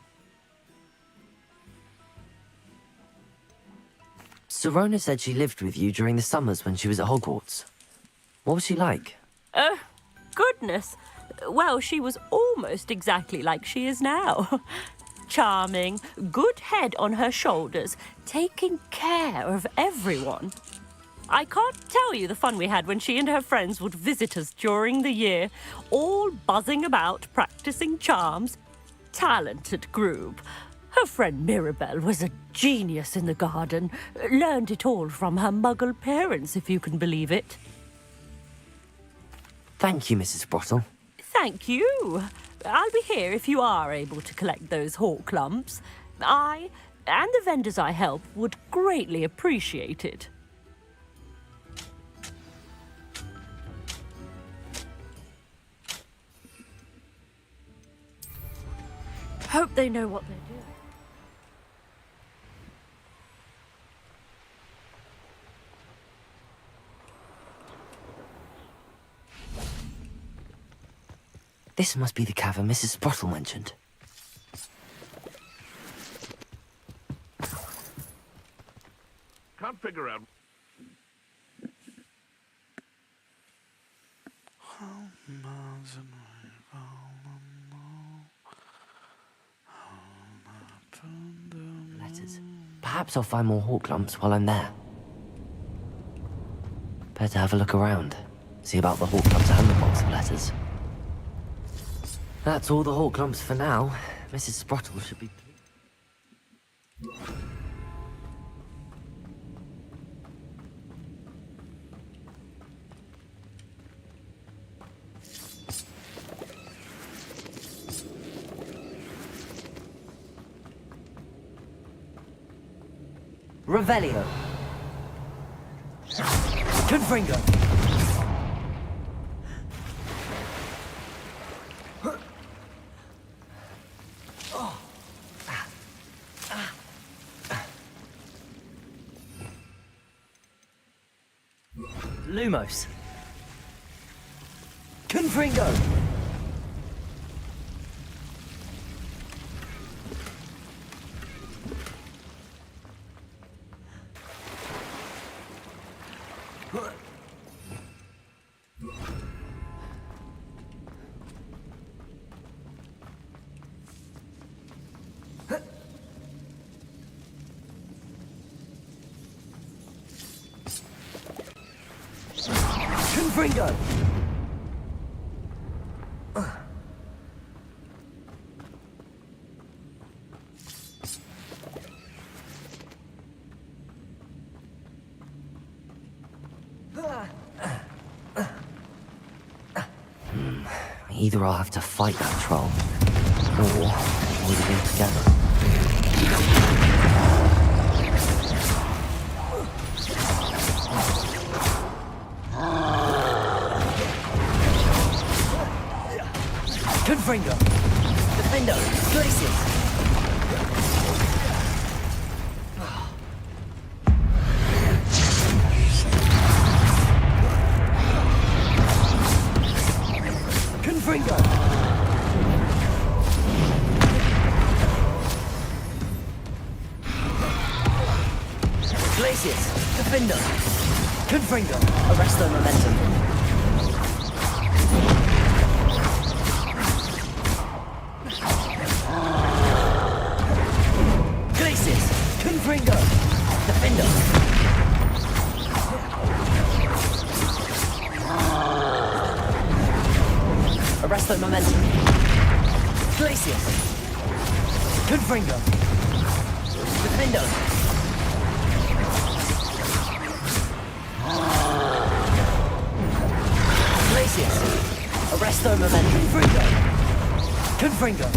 Sirona said she lived with you during the summers when she was at Hogwarts. What was she like? Goodness. Well, she was almost exactly like she is now. Charming, good head on her shoulders, taking care of everyone. I can't tell you the fun we had when she and her friends would visit us during the year, all buzzing about, practicing charms. Talented group. Her friend Mirabelle was a genius in the garden. Learned it all from her muggle parents, if you can believe it. Thank you, Mrs. Sprottle. Thank you. I'll be here if you are able to collect those hawk lumps. I and the vendors I help would greatly appreciate it. Hope they know what they're doing. This must be the cavern Mrs. Sprottle mentioned. Can't figure out. Letters. Perhaps I'll find more hawk lumps while I'm there. Better have a look around. See about the hawk lumps and the box of letters. That's all the hawk lumps for now. Mrs. Sprottle should be... Revelio. Confringo. Lumos. Confringo. Confringo. Either I'll have to fight that troll, or we'll be together. Confringo! Defendo! Glacius! Confringo! Glacius! Defendo! Confringo! Arresto momentum. Confringo! Defendo! Arresto momentum. Glacius! Confringo! Defendo! Glacius! Arresto momentum. Confringo!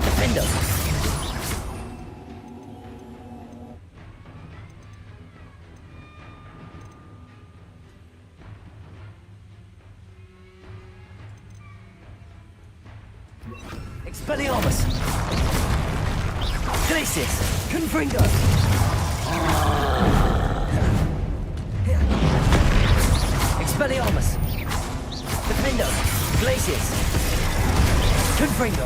Defendo! Expelliarmus! Glacius! Confringo! Expelliarmus! Defendo! Glacius! Confringo!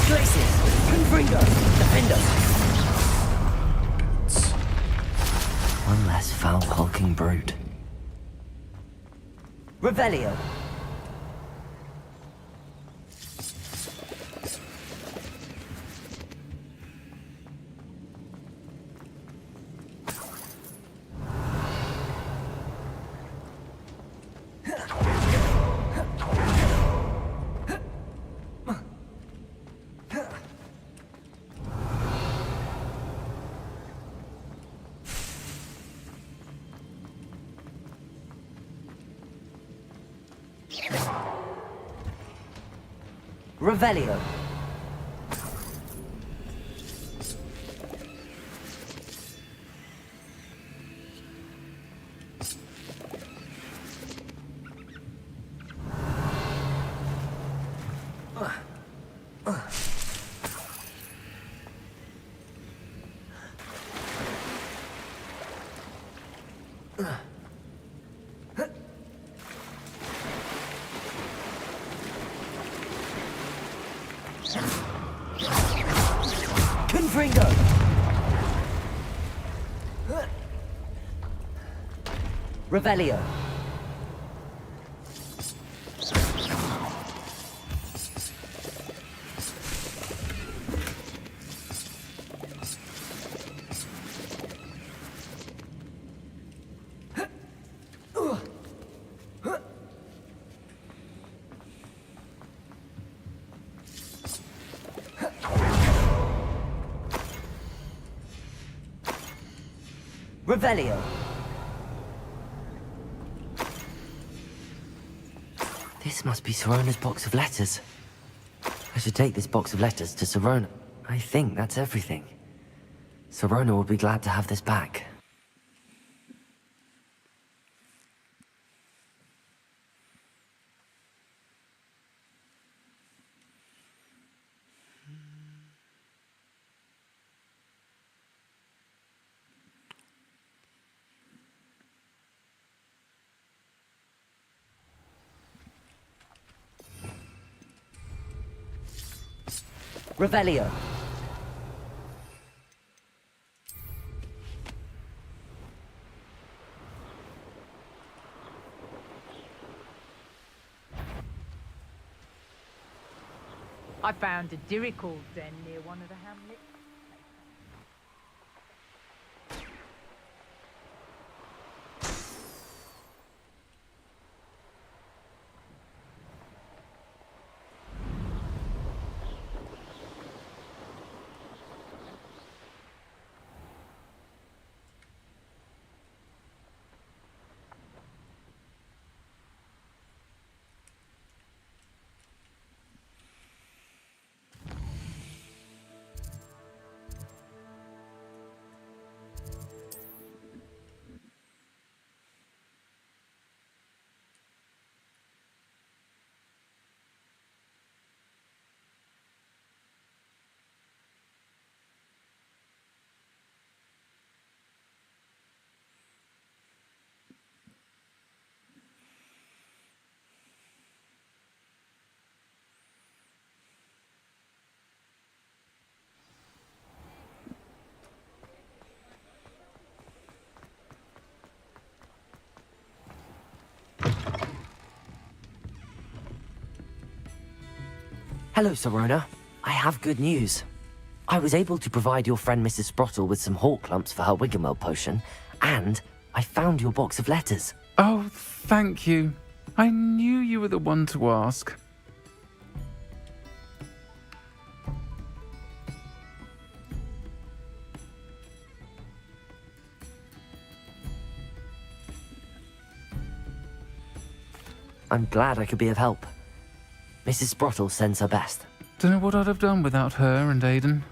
Glacius! Confringo! Defendo! One less foul hulking brute. Revelio. Revelio. Confringo! Revelio. Revelio. This must be Sirona's box of letters. I should take this box of letters to Sirona. I think that's everything. Sirona will be glad to have this back. Revelio. I found a Dirical den near one of the hamlets. Hello, Sirona. I have good news. I was able to provide your friend Mrs. Sprottle with some hawk lumps for her Wiggenweld potion, and I found your box of letters. Oh, thank you. I knew you were the one to ask. I'm glad I could be of help. Mrs. Sprottle sends her best. Don't know what I'd have done without her and Aidan.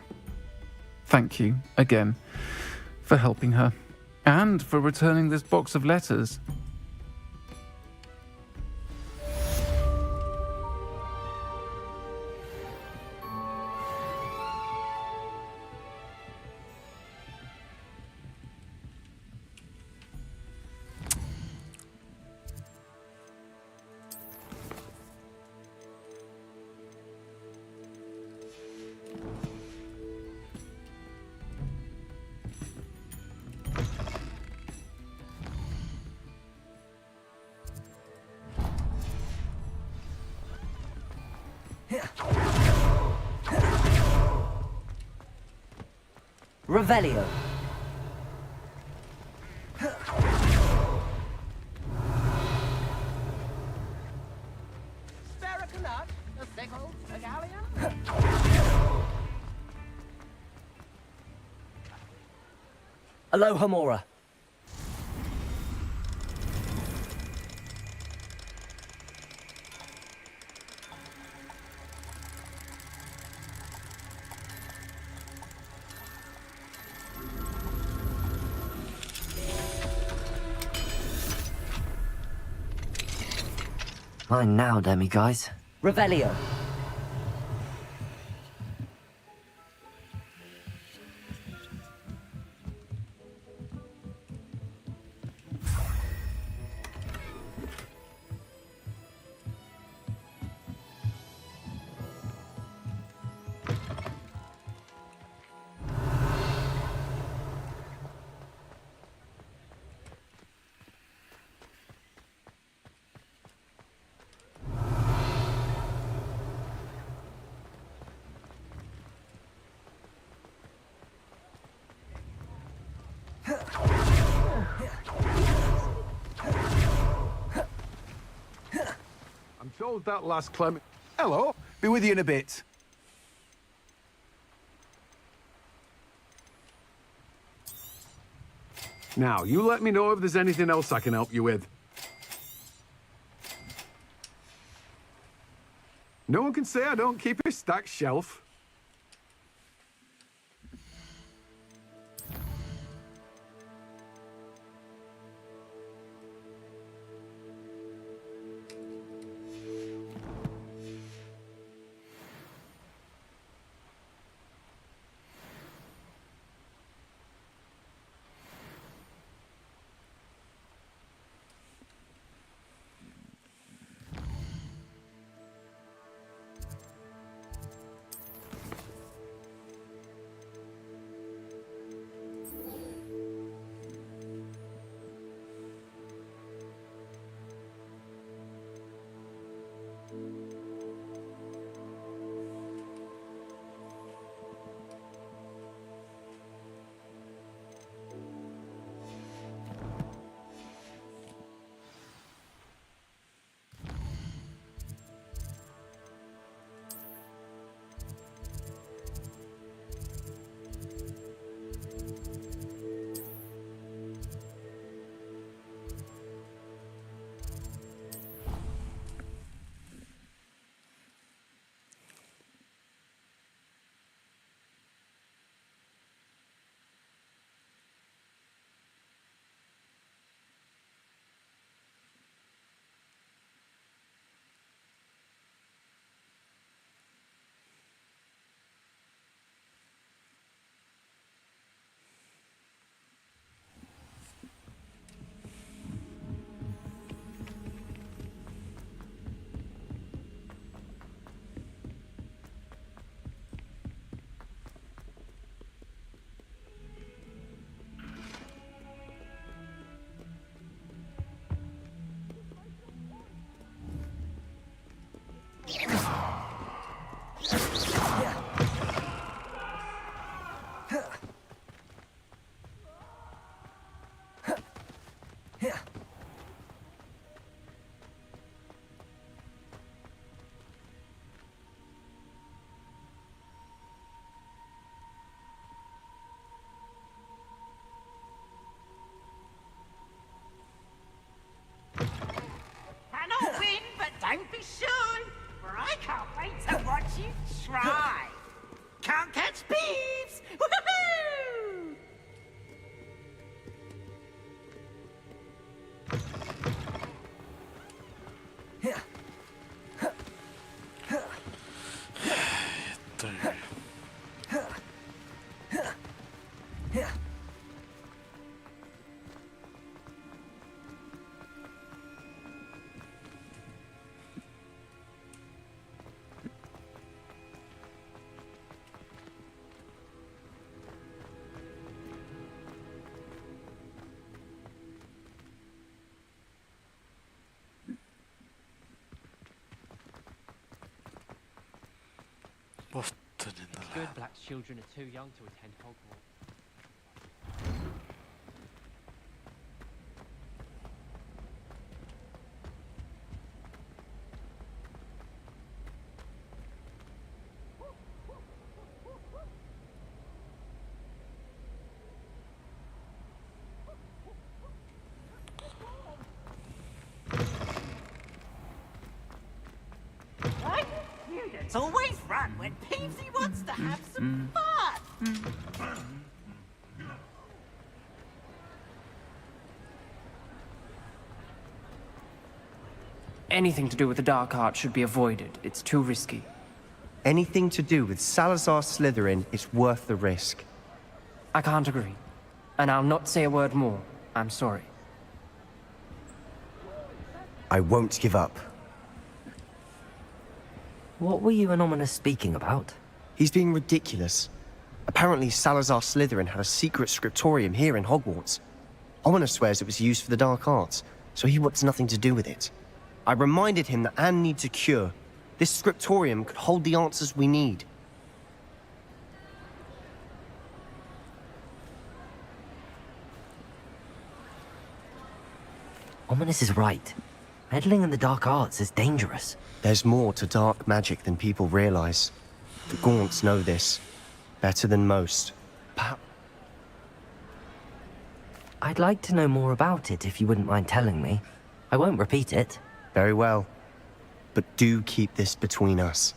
Thank you, again, for helping her. And for returning this box of letters. Revelio. Aloha Mora. Mine now, Demi guys. Revelio. I'm told that last Clement... Hello, be with you in a bit. Now, you let me know if there's anything else I can help you with. No one can say I don't keep a stacked shelf. Cannot win, but don't be shy, for I can't wait to watch you try. Can't catch thieves! Woohoo! Boston in the Good lab. black children are too young to attend Hogwarts. Right? Students always run when Peevesy wants to have some fun. Anything to do with the dark arts should be avoided. It's too risky. Anything to do with Salazar Slytherin is worth the risk. I can't agree. And I'll not say a word more. I'm sorry. I won't give up. What were you and Ominous speaking about? He's being ridiculous. Apparently Salazar Slytherin had a secret scriptorium here in Hogwarts. Ominous swears it was used for the dark arts, so he wants nothing to do with it. I reminded him that Anne needs a cure. This scriptorium could hold the answers we need. Ominous is right. Meddling in the dark arts is dangerous. There's more to dark magic than people realize. The Gaunts know this. Better than most. I'd like to know more about it if you wouldn't mind telling me. I won't repeat it. Very well. But do keep this between us.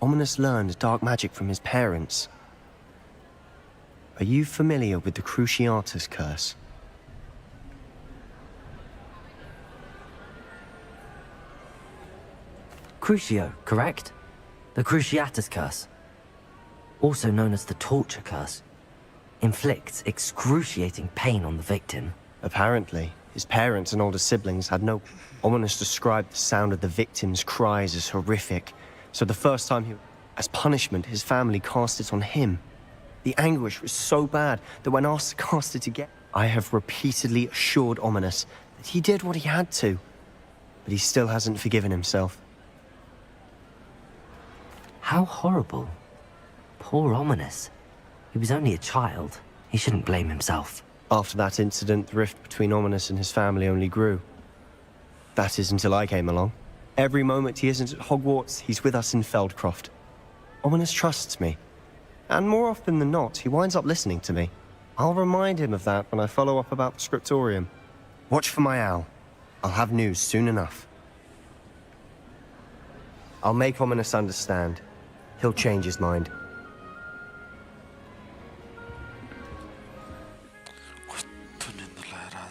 Ominous learned dark magic from his parents. Are you familiar with the Cruciatus curse? Crucio, correct? The Cruciatus curse. Also known as the torture curse. Inflicts excruciating pain on the victim. Apparently, his parents and older siblings had no... Ominous described the sound of the victim's cries as horrific, so the first time he... As punishment, his family cast it on him. The anguish was so bad that when asked to cast it again, I have repeatedly assured Ominous that he did what he had to, but he still hasn't forgiven himself. How horrible. Poor Ominous. He was only a child. He shouldn't blame himself. After that incident, the rift between Ominous and his family only grew. That is until I came along. Every moment he isn't at Hogwarts, he's with us in Feldcroft. Ominous trusts me. And more often than not, he winds up listening to me. I'll remind him of that when I follow up about the scriptorium. Watch for my owl. I'll have news soon enough. I'll make Ominous understand. He'll change his mind. Quanto lindo l'era,